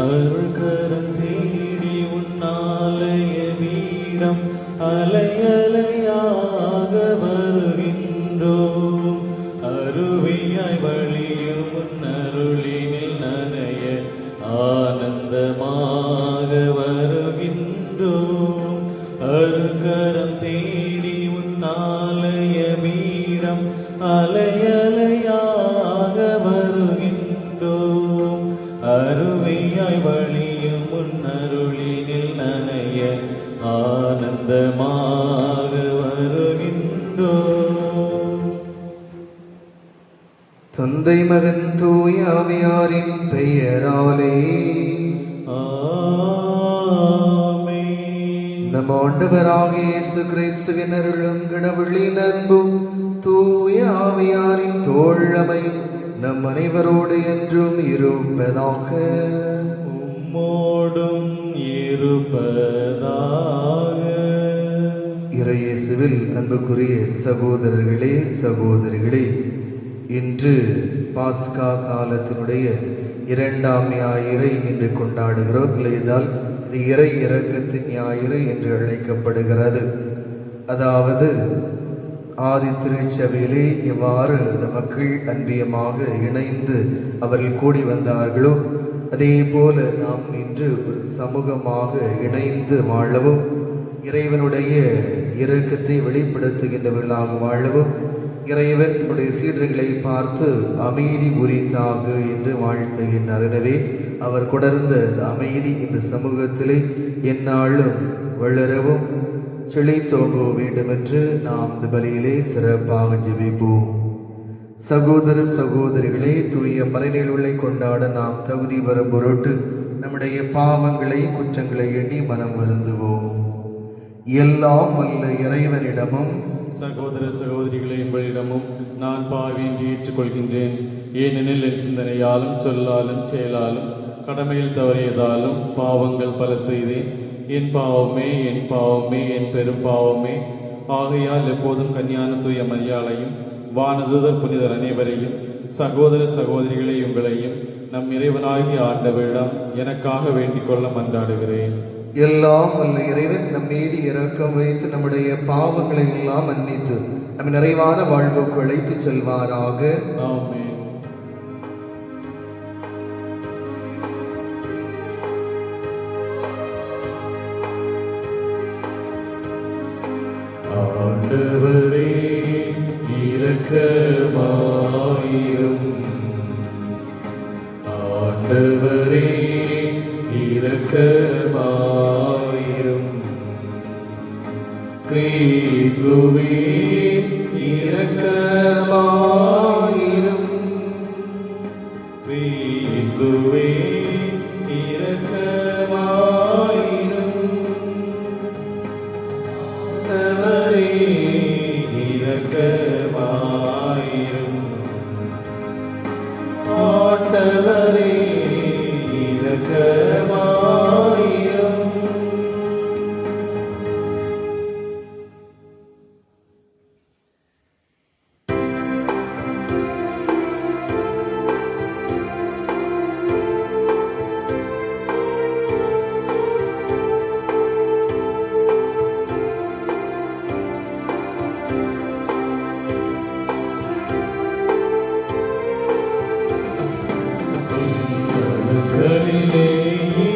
அருள்கரம் தேடி உன்னாலய வீடம் அலையலையாக வருகின்றோம். அருவியாய் வழியும் உன்னருளினில் நனைய ஆனந்தமாக வருகின்றோம். அருள்கரம் தேடி உன்னாலய வீடம் அலையலையாக வருகின்றோம். அருவியாய் வழியும் உன்னருளினில் நனைய ஆனந்தமாக வருகின்றோம். தந்தை மகன் தூய ஆவியாரின் பெயராலே ஆமென். நம் ஆண்டவராகிய இயேசு கிறிஸ்துவின் அருளும் கடவுளின் அன்பும் தூய ஆவியாரின் தோழமை நம் அனைவரோடு என்றும் இருப்பதாக. உம்மோடும் இருப்பதாக. இறையேசுவில் அன்புக்குரிய சகோதரர்களே சகோதரிகளே, இன்று பாஸ்கா காலத்தினுடைய 2ஆம் ஞாயிறை இன்று கொண்டாடுகிறோம். இல்லையென்றால் இது இறை இரக்கத்தின் ஞாயிறு என்று அழைக்கப்படுகிறது. அதாவது ஆதி திருச்சபையிலே எவ்வாறு அந்த மக்கள் அன்பியமாக இணைந்து அவர்கள் கூடி வந்தார்களோ அதே போல நாம் இன்று ஒரு சமூகமாக இணைந்து வாழவும் இறைவனுடைய இரக்கத்தை வெளிப்படுத்துகின்றவர்களாக வாழவும் இறைவன் தன்னுடைய சீடர்களை பார்த்து அமைதி உரித்தாகு என்று வாழ்த்துகின்றார். எனவே அவர் கொணர்ந்த அமைதி இந்த சமூகத்திலே எந்நாளும் வளரவும் செழித்தோங்க வேண்டும் என்று நாம் இந்த பலியிலே சிறப்பாக ஜெபிப்போம். சகோதர சகோதரிகளே, தூய மறைநிலை கொண்டாட நாம் தகுதி வரும் பொருட்டு நம்முடைய பாவங்களை குற்றங்களை எண்ணி மனம் வருந்துவோம். எல்லாம் வல்ல இறைவனிடமும் சகோதர சகோதரிகளை உங்களிடமும் நான் பாவி என்று ஏற்றுக்கொள்கின்றேன். ஏனெனில் என் சிந்தனையாலும் சொல்லாலும் செயலாலும் கடமையில் தவறியதாலும் பாவங்கள் பல செய்தேன். என் பாவமே என் பாவமே என் பெரும் பாவமே. ஆகையால் எப்போதும் கன்னியான தூய மரியாளையும் வானதூதர் புனிதர் அனைவரையும் சகோதர சகோதரிகளை உங்களையும் நம் இறைவனாகிய ஆண்டவரிடம் எனக்காக வேண்டிக் கொள்ள மன்றாடுகிறேன். எல்லாம் வல்ல இறைவன் நம் மீது இரக்கம் வைத்து நம்முடைய பாவங்களை எல்லாம் மன்னித்து நம் நிறைவான வாழ்வுக்கு அழைத்து செல்வாராக. ஆமென். ஆண்டவரே இரக்கமாயிரும். ஆண்டவரே இரக்கமாயிரும். கிறிஸ்துவே இரக்கமாயிரும். கிறிஸ்துவே இரக்கமாயிரும். ஆண்டவரே இரக்கமாயிரும். ஆண்டவரே இரக்கமாயிரும்.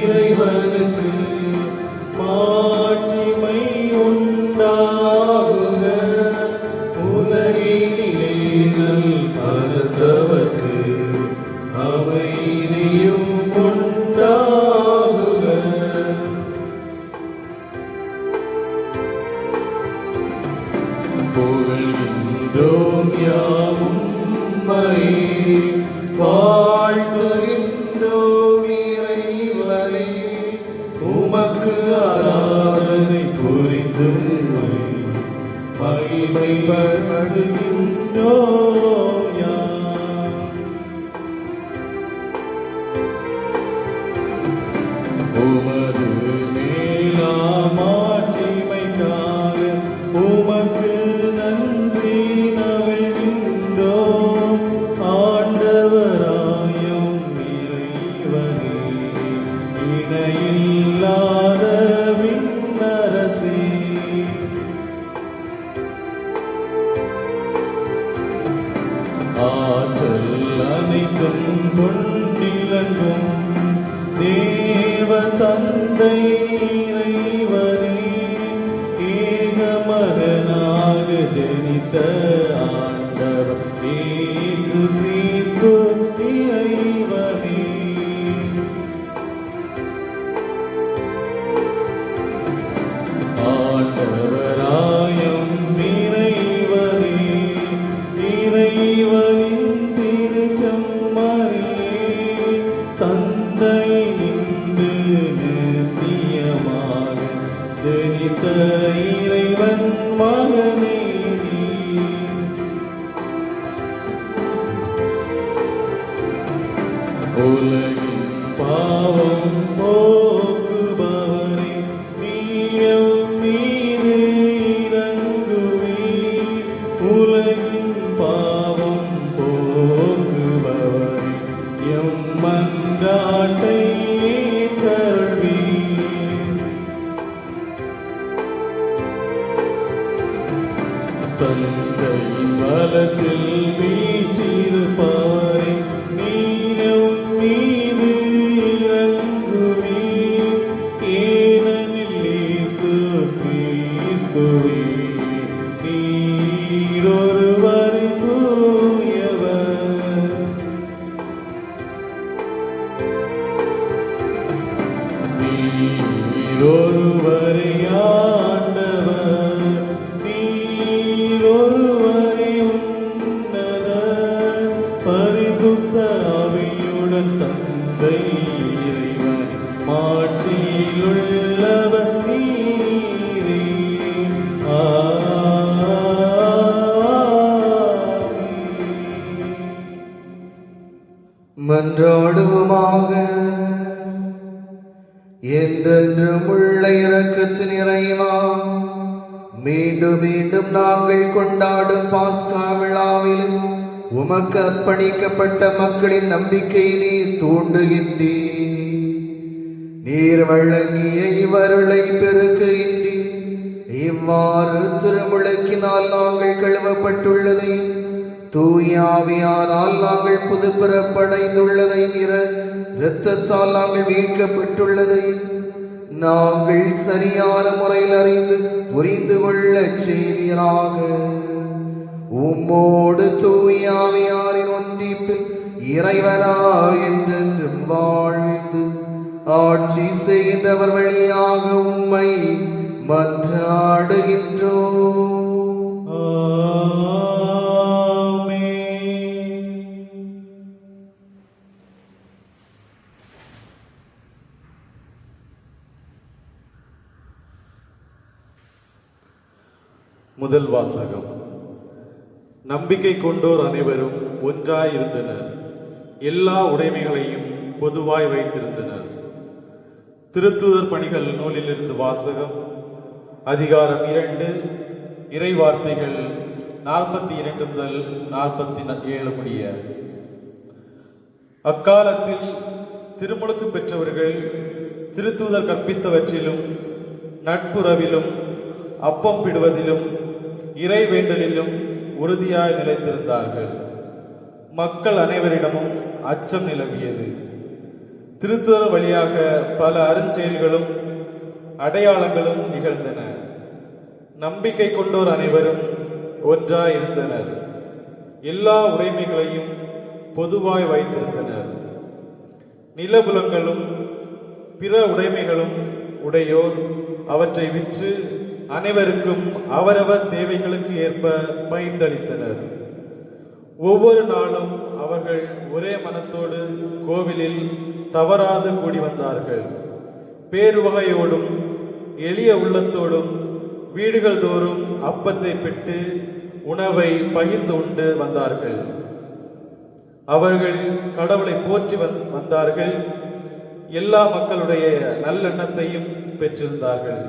இறைவனுக்கு மாட்சிமை உண்டாகுக. உலகினிலே நல் மனத்தவர்க்கு அமைதியும் உண்டாகுக. புகழ்கின்றோம் யாம் உம்மை, வாழ்த்துகின்றோம் இறைவனே. உமக்கு ஆராதனை புரிந்து மகிமைப்படுகின்றோம் யாம். உமது மேலாம் ஆட்சிமைக்காக உமக்கு நன்றி நல்கின்றோம். ஆண்டவராயும் இறைவனே என்றும் பொன்னிலங்கும் தேவ தந்தை இறைவனே, ஏகமகனாக ஜனித்த ஆண்டவர் இயேசு கிறிஸ்து இறைவனே. ஆண்டவராயம் இறைவனே, இறைவனின் திருச்செம்மறியே, தந்தை நின்று நித்தியமாக ஜனித்த இறைவன் மகனே நீ. உலகின் பாவம் போக்குபவரே, நீயும் மீது இறங்குவீர். உலகின் பாவம் போக்குபவரே, எம் மன்றாட்டை ஏற்றருள்வீர். தந்தையின் வலத்தில் வீற்றிருப்பவரே, நீரும் மீது இறங்குவீர். ஏனெனில் இயேசு கிறிஸ்துவே, நீரொருவரே தூயவர். நீரொருவரே ஆண்டவர், நீரொருவரே உன்னதர். பரிசுத்த ஆவியுடன் தந்தை இறைவன் மாட்சியிலுள்ளவர் நீரே. ஆமென். மன்றாடுவோமாக. என்றென்றும் உள்ள இரக்கத்தின் இறைவா, மீண்டும் மீண்டும் நாங்கள் கொண்டாடும் பாஸ்கா விழாவிலும் உமக்கு அர்ப்பணிக்கப்பட்ட மக்களின் நம்பிக்கையை நீர் தூண்டுகின்றீர். நீர் வழங்கிய இவருளை பெருக்குகின்றீர். இவ்வாறு திருமுழுக்கினால் நாங்கள் கழுவப்பட்டுள்ளதையும் தூயாவியானால் நாங்கள் புது பிறப்படைந்துள்ளதையும் இரத்தத்தால் நாங்கள் மீட்கப்பட்டுள்ளதையும் நாங்கள் சரியான முறையில் அறிந்து புரிந்து கொள்ள செய்வீராக. உம்மோடு தூயாவியாரின் ஒன்றிப்பில் இறைவனாக என்றென்றும் வாழ்ந்து ஆட்சி செய்கின்றவர் வழியாக உம்மை மன்றாடுகின்றோம். முதல் வாசகம். நம்பிக்கை கொண்டோர் அனைவரும் ஒன்றாயிருந்தனர், எல்லா உடைமைகளையும் பொதுவாய் வைத்திருந்தனர். திருத்தூதர் பணிகள் நூலிலிருந்து வாசகம். அதிகாரம் 2, இறை வார்த்தைகள் 42 முதல் 47 முடிய. அக்காலத்தில் திருமுழுக்கு பெற்றவர்கள் திருத்தூதர் கற்பித்தவற்றிலும் நட்புறவிலும் அப்பம் பிடுவதிலும் இறை வேண்டலிலும் உறுதியாய் நிலைத்திருந்தார்கள். மக்கள் அனைவரிடமும் அச்சம் நிலவியது. திருத்தூதர் வழியாக பல அருஞ்செயல்களும் அடையாளங்களும் நிகழ்ந்தன. நம்பிக்கை கொண்டோர் அனைவரும் ஒன்றாயிருந்தனர், எல்லா உடைமைகளையும் பொதுவாய் வைத்திருந்தனர். நிலபுலங்களும் பிற உடைமைகளும் உடையோர் அவற்றை விற்று அனைவருக்கும் அவரவர் தேவைகளுக்கு ஏற்ப பகிர்ந்தளித்தனர். ஒவ்வொரு நாளும் அவர்கள் ஒரே மனத்தோடு கோவிலில் தவறாது கூடி வந்தார்கள். பேருவகையோடும் எளிய உள்ளத்தோடும் வீடுகள் தோறும் அப்பத்தை பெற்று உணவை பகிர்ந்து உண்டு வந்தார்கள். அவர்கள் கடவுளை போற்றி வந்தார்கள். எல்லா மக்களுடைய நல்லெண்ணத்தையும் பெற்றிருந்தார்கள்.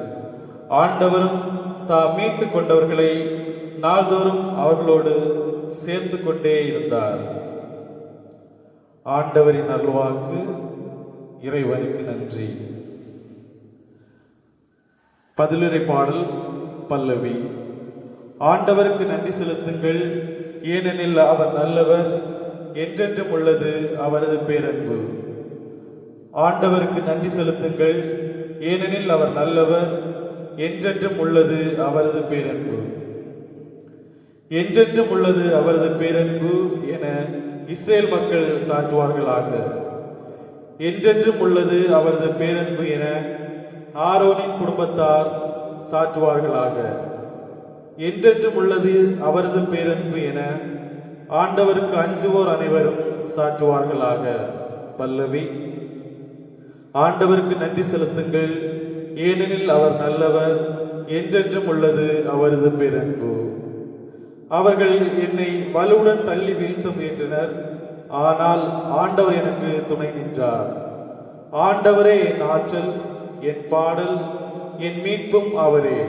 ஆண்டவரும் தாம் மீட்டு கொண்டவர்களை நாள்தோறும் அவர்களோடு சேர்த்து கொண்டே இருந்தார். ஆண்டவரின் அருள்வாக்கு. இறைவனுக்கு நன்றி. பதிலுரை பாடல் பல்லவி. ஆண்டவருக்கு நன்றி செலுத்துங்கள், ஏனெனில் அவர் நல்லவர், என்றென்றும் உள்ளது அவரது பேரன்பு. ஆண்டவருக்கு நன்றி செலுத்துங்கள், ஏனெனில் அவர் நல்லவர், என்றென்றும் உள்ளது அவரது பேரன்பு. என்றென்றும் உள்ளது அவரது பேரன்பு என இஸ்ரேல் மக்கள் சாற்றுவார்களாக. என்றென்றும் உள்ளது அவரது பேரன்பு என ஆரோனின் குடும்பத்தார் சாற்றுவார்களாக. என்றென்றும் உள்ளது அவரது பேரன்பு என ஆண்டவருக்கு அஞ்சுவோர் அனைவரும் சாற்றுவார்களாக. பல்லவி. ஆண்டவருக்கு நன்றி செலுத்துங்கள், ஏனெனில் அவர் நல்லவர், என்றென்றும் உள்ளது அவரது பேரன்பு. அவர்கள் என்னை வலுவுடன் தள்ளி வீழ்த்த முயன்றனர், ஆனால் ஆண்டவர் எனக்கு துணை நின்றார். ஆண்டவரே என் ஆற்றல், என் பாடல், என் மீட்பும் அவரே.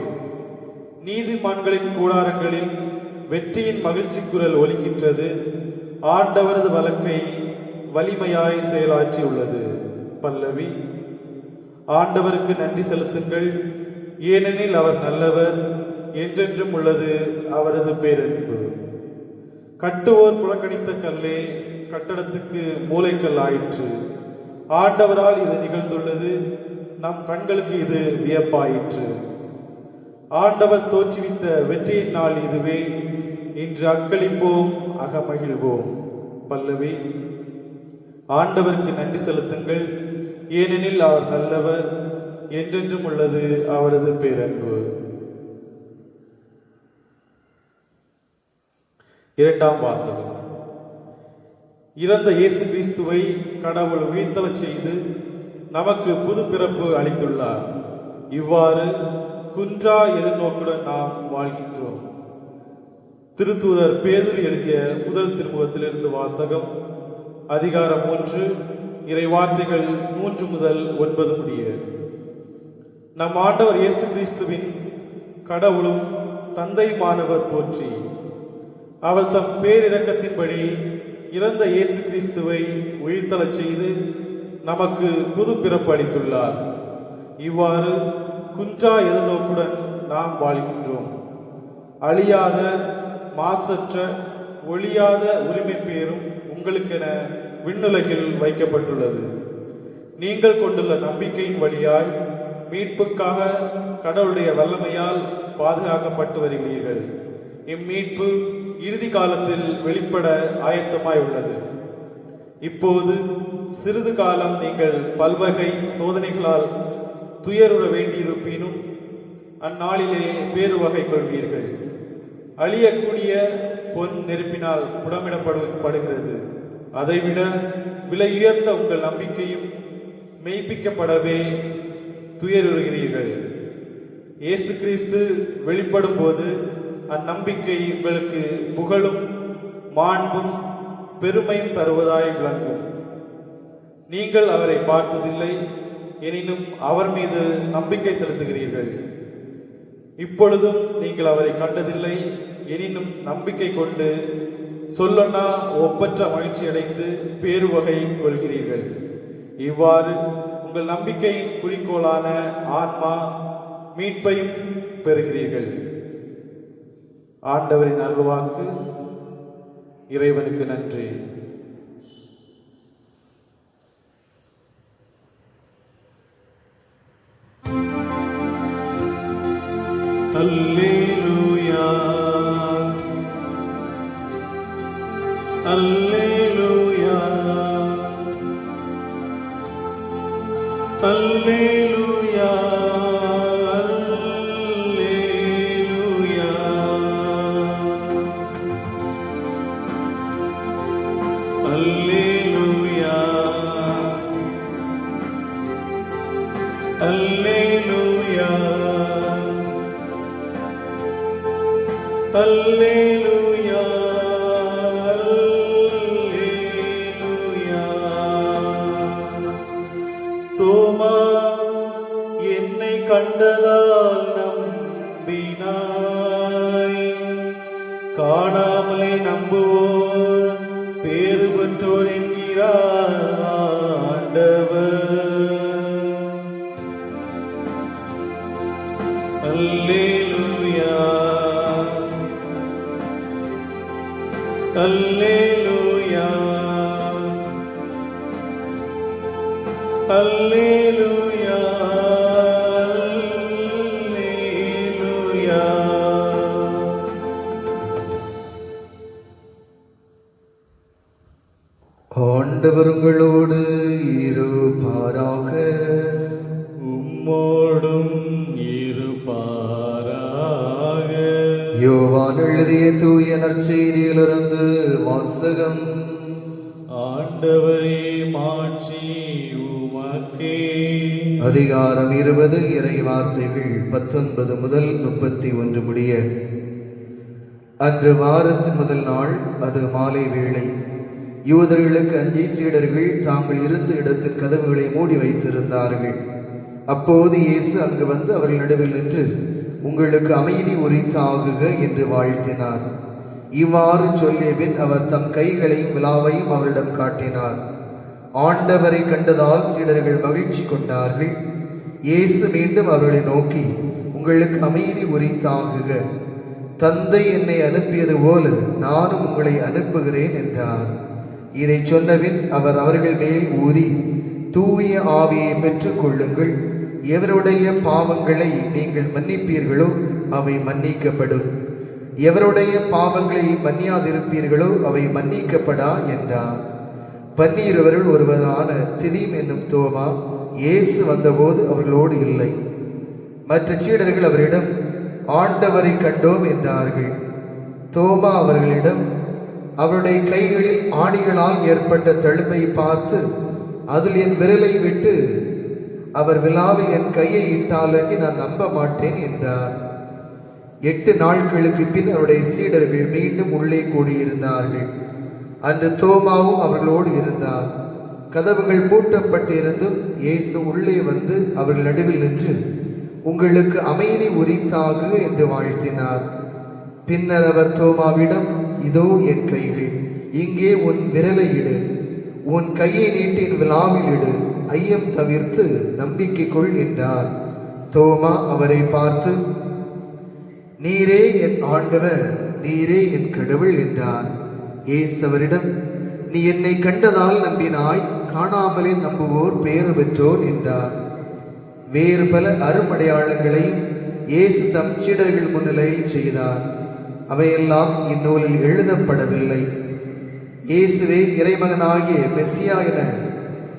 நீதிமான்களின் கூடாரங்களில் வெற்றியின் மகிழ்ச்சி குரல் ஒலிக்கின்றது. ஆண்டவரது வழக்கை வலிமையாய் செயலாற்றி உள்ளது. பல்லவி. ஆண்டவருக்கு நன்றி செலுத்துங்கள், ஏனெனில் அவர் நல்லவர், என்றென்றும் உள்ளது அவரது பேரன்பு. கட்டுவோர் புறக்கணித்த கல்லே கட்டடத்துக்கு மூலைக்கல் ஆயிற்று. ஆண்டவரால் இது நிகழ்ந்துள்ளது, நம் கண்களுக்கு இது வியப்பாயிற்று. ஆண்டவர் தோற்றுவித்த வெற்றியின் நாள் இதுவே, இன்று அக்களிப்போம், அகமகிழ்வோம். பல்லவி. ஆண்டவருக்கு நன்றி செலுத்துங்கள், ஏனெனில் அவர் நல்லவர், என்றென்றும் உள்ளது அவரது பேரன்பு. இரண்டாம் வாசகம். இறந்த இயேசு கிறிஸ்துவை கடவுள் உயிர்த்தெழச் செய்து நமக்கு புது பிறப்பு அளித்துள்ளார். இவ்வாறு குன்றா எதிர்நோக்குடன் நாம் வாழ்கின்றோம். திருத்தூதர் பேதுரு எழுதிய முதல் திருமுகத்திலிருந்து வாசகம். அதிகாரம் 1, இறை வார்த்தைகள் 3 முதல் 9 முடிய. நம் ஆண்டவர் இயேசு கிறிஸ்துவின் கடவுளும் தந்தையுமானவர் போற்றி. அவர் தம் பேரிரக்கத்தின்படி இறந்த இயேசு கிறிஸ்துவை உயிர்த்தெழச் செய்து நமக்கு புது பிறப்பு அளித்துள்ளார். இவ்வாறு குன்றா எதிர்நோக்குடன் நாம் வாழ்கின்றோம். அழியாத, மாசற்ற, ஒழியாத உரிமை பேரும் உங்களுக்கென விண்ணுலகில் வைக்கப்பட்டுள்ளது. நீங்கள் கொண்டுள்ள நம்பிக்கையின் வழியாய் மீட்புக்காக கடவுளுடைய வல்லமையால் பாதுகாக்கப்பட்டு வருகிறீர்கள். இம்மீட்பு இறுதி காலத்தில் வெளிப்பட ஆயத்தமாய் உள்ளது. இப்போது சிறிது காலம் நீங்கள் பல்வகை சோதனைகளால் துயருற வேண்டியிருப்பினும் அந்நாளிலே பேருவகை கொள்வீர்கள். அழியக்கூடிய பொன் நெருப்பினால் புடமிடப்படுகிறது. அதைவிட விலையுயர்ந்த உங்கள் நம்பிக்கையும் மெய்ப்பிக்கப்படவே துயருறுகிறீர்கள். இயேசு கிறிஸ்து வெளிப்படும் போது அந்நம்பிக்கை உங்களுக்கு புகழும் மாண்பும் பெருமையும் தருவதாய் விளங்கும். நீங்கள் அவரை பார்த்ததில்லை, எனினும் அவர் மீது நம்பிக்கை செலுத்துகிறீர்கள். இப்பொழுதும் நீங்கள் அவரை கண்டதில்லை, எனினும் நம்பிக்கை கொண்டு சொல்லொன்னா ஒப்பற்ற மகிழ்ச்சி அடைந்து பேருவகை கொள்கிறீர்கள். இவ்வாறு உங்கள் நம்பிக்கையின் குறிக்கோளான ஆன்மா மீட்பையும் பெறுகிறீர்கள். ஆண்டவரின் அருள்வாக்கு. இறைவனுக்கு நன்றி. அல்லேலூயா, அல்லேலூயா, அல்லேலூயா, அல்லேலூயா, அல்லேலூயா, அல்லேலூயா, அல்லேலூயா. தோமா என்னை கண்டதால் நம்பினாய், காணாமலே நம்புவோர் பேறு பெற்றோர் என்கிறார் ஆண்டவர். அல்லேலூயா, அல்லேலூயா, அல்லேலூயா அல்லேலூயா. ஆண்டவர் உங்களோடு இருப்பாராக. உம்மோடும் இருப்பாராக. யோவான் எழுதிய தூய நற்செய்தியிலிருந்து வாசகம். ஆண்டவரே மாட்சி உமக்கே. அதிகாரம் 20 இறை வார்த்தைகள் 19 முதல் 31 முடிய. அன்று வாரத்தின் முதல் நாள், அது மாலை வேளை. யூதர்களுக்கு அஞ்சி சீடர்கள் தாங்கள் இருந்த இடத்தின் கதவுகளை மூடி வைத்திருந்தார்கள். அப்போது இயேசு அங்கு வந்து அவர்கள் நடுவில் நின்று, உங்களுக்கு அமைதி உரித்தாகுக என்று வாழ்த்தினார். இவ்வாறு சொல்லிய பின் அவர் தம் கைகளையும் விலாவையும் அவரிடம் காட்டினார். ஆண்டவரை கண்டதால் சீடர்கள் மகிழ்ச்சி கொண்டார்கள். இயேசு மீண்டும் அவர்களை நோக்கி, உங்களுக்கு அமைதி உரித்தாகுக. தந்தை என்னை அனுப்பியது போல நானும் உங்களை அனுப்புகிறேன் என்றார். இதை சொன்னபின் அவர் அவர்கள் மேல் ஊதி, தூய ஆவியை பெற்றுக் கொள்ளுங்கள். எவருடைய பாவங்களை நீங்கள் மன்னிப்பீர்களோ அவை மன்னிக்கப்படும், எவருடைய பாவங்களை மன்னியாதிருப்பீர்களோ அவை மன்னிக்கப்படா என்றார். 12 ஒருவரான திதீம் என்னும் தோமா இயேசு வந்தபோது அவர்களோடு இல்லை. மற்ற சீடர்கள் அவரிடம், ஆண்டவரை கண்டோம் என்றார்கள். தோமா அவர்களிடம், அவருடைய கைகளில் ஆணிகளால் ஏற்பட்ட தழும்பை பார்த்து அதில் என் விரலை விட்டு அவர் விலாவில் என் கையை இட்டாலன்றி நான் நம்ப மாட்டேன் என்றார். 8 நாட்களுக்கு பின் அவருடைய சீடர்கள் மீண்டும் உள்ளே கூடியிருந்தார்கள். அன்று தோமாவும் அவர்களோடு இருந்தார். கதவுகள் பூட்டப்பட்டு இருந்தும் இயேசு உள்ளே வந்து அவர்கள் நடுவில் நின்று, உங்களுக்கு அமைதி உரித்தாகுக என்று வாழ்த்தினார். பின்னர் அவர் தோமாவிடம், இதோ என் கைகள், இங்கே உன் விரலை இடு, உன் கையை நீட்டி என் விலாவில் இடு, ஐயம் தவிர்த்து நம்பிக்கை கொள் என்றார். தோமா அவரை பார்த்து, நீரே என் ஆண்டவர், நீரே என் கடவுள் என்றார். இயேசு அவரிடம், நீ என்னை கண்டதால் நம்பினாய், காணாமலே நம்புவோர் பேறு பெற்றோர் என்றார். வேறு பல அருமடையாளங்களை இயேசு தம் சீடர்கள் முன்னிலையில் செய்தார். அவையெல்லாம் இந்நூலில் எழுதப்படவில்லை. இயேசுவே இறைமகனாகிய மெசியா என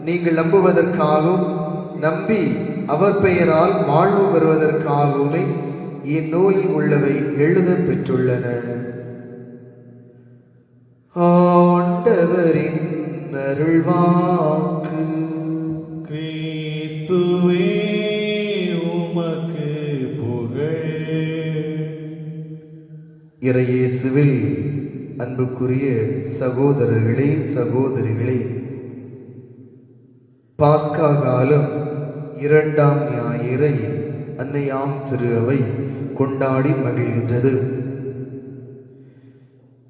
நீங்கள் நம்புவதற்காகவும் நம்பி அவர் பெயரால் வாழ்வு பெறுவதற்காகவுமே இந்நூலில் உள்ளவை எழுத பெற்றுள்ளன. ஆண்டவரின் அருள்வாக்கு. கிறிஸ்துவே உமக்கு புகழ். இறையேசுவில் அன்புக்குரிய சகோதரர்களே, சகோதரிகளே, பாஸ்கா காலம் 2ஆம் ஞாயிறை அன்னையாம் திரு அவை கொண்டாடி மகிழ்கின்றது.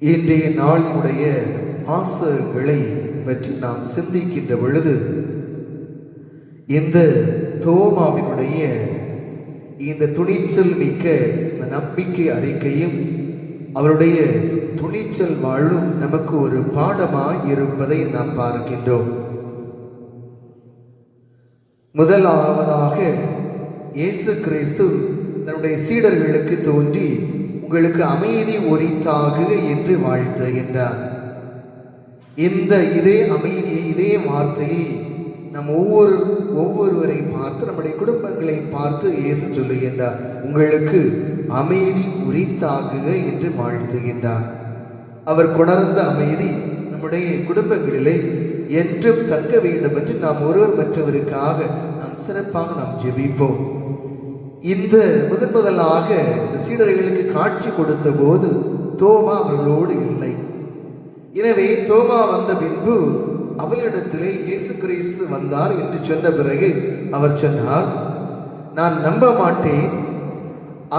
இன்றைய நாளினுடைய வாசகங்களை பற்றி நாம் சிந்திக்கின்ற பொழுது, இந்த தோமாவினுடைய இந்த துணிச்சல் மிக்க நம்பிக்கை அறிக்கையும் அவருடைய துணிச்சல் வாழும் நமக்கு ஒரு பாடமாய் இருப்பதை நாம் பார்க்கின்றோம். முதலாவதாக இயேசு கிறிஸ்து தன்னுடைய சீடர்களுக்கு தோன்றி, உங்களுக்கு அமைதி உரித்தாகுக என்று வாழ்த்துகின்றார். இதே அமைதியை, இதே வார்த்தையை நம் ஒவ்வொருவரை பார்த்து, நம்முடைய குடும்பங்களை பார்த்து இயேசு சொல்லுகின்றார், உங்களுக்கு அமைதி உரித்தாகுக என்று வாழ்த்துகின்றார். அவர் கொணர்ந்த அமைதி நம்முடைய குடும்பங்களிலே என்றும் தங்க வேண்டும் என்று நாம் ஒருவர் மற்றவருக்காக நாம் சிறப்பாக ஜெபிப்போம். இந்த முதலாக சீடர்களுக்கு காட்சி கொடுத்த போது தோமா அவர்களோடு இல்லை. எனவே தோமா வந்த பின்பு அவளிடத்திலே இயேசு கிறிஸ்து வந்தார் என்று சொன்ன பிறகு அவர் சொன்னார், நான் நம்ப மாட்டேன்,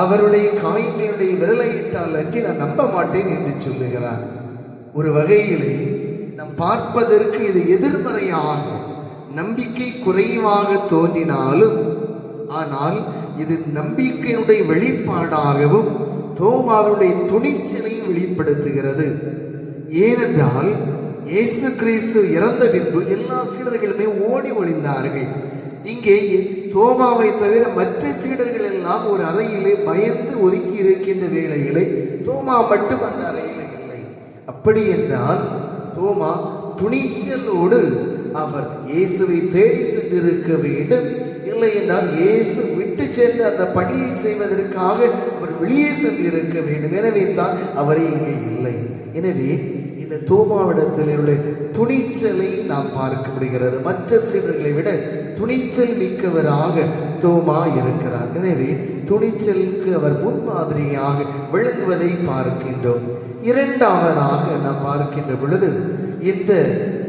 அவருடைய காயினுடைய விரலை இட்டால் அன்றி நான் நம்ப மாட்டேன் என்று சொல்லுகிறார். ஒரு வகையிலே நாம் பார்ப்பதற்கு இது எதிர்மறையாக, நம்பிக்கை குறைவாக தோன்றினாலும், ஆனால் இது நம்பிக்கையினுடைய வெளிப்பாடாகவும் தோமாவுடைய துணிச்சலை வெளிப்படுத்துகிறது. ஏனென்றால் இயேசு கிறிஸ்து இறந்த பின்பு எல்லா சீடர்களுமே ஓடி ஒளிந்தார்கள். இங்கே தோமாவை தவிர மற்ற சீடர்கள் எல்லாம் ஒரு அறையிலே பயந்து ஒதுக்கி இருக்கின்ற வேளையிலே தோமா மட்டும் அந்த அறையிலே இல்லை. அப்படி என்றால் தோமா துணிச்சலோடு அவர் இயேசுவை தேடி சென்றிருக்க வேண்டும். இல்லை என்றால் இயேசு விட்டு சென்று அந்த பணியை செய்வதற்காக அவர் வெளியே சென்று இருக்க வேண்டும். எனவே தான் அவரை இங்கே இல்லை. எனவே இந்த தோமாவிடத்தில் உள்ள துணிச்சலை நாம் பார்க்க முடிகிறது. மற்ற சீடர்களை விட துணிச்சல் மிக்கவராக தோமா இருக்கிறார். எனவே துணிச்சலுக்கு அவர் முன்மாதிரியாக விளங்குவதை பார்க்கின்றோம். இரண்டாவதாக நாம் பார்க்கின்ற பொழுது இந்த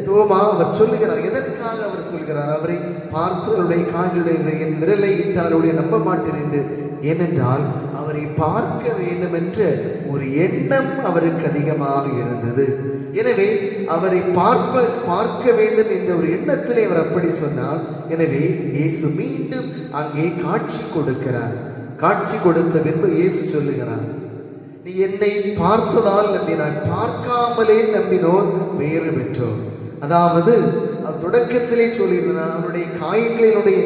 தோமா அவர் சொல்லுகிறார். எதற்காக அவர் சொல்கிறார்? அவரை பார்த்து அவருடைய கால்களுடைய என் விரலை இட்டால் அவருடைய நம்ப மாட்டேன் என்று. ஏனென்றால் அவரை பார்க்க வேண்டும் என்ற ஒரு எண்ணம் அவருக்கு அதிகமாக இருந்தது. எனவே அவரை பார்க்க வேண்டும் என்ற ஒரு எண்ணத்திலே அவர் அப்படி சொன்னார். எனவே இயேசு மீண்டும் அங்கே காட்சி கொடுக்கிறார். காட்சி கொடுத்த பின்பு இயேசு சொல்லுகிறார், நீ என்னை பார்த்ததால் நம்பினாய், பார்க்காமலே நம்பினோர் பேறு பெற்றோர். அதாவது தொடக்கத்திலே சொல்லியிருந்தார், அவருடைய காயங்களினுடைய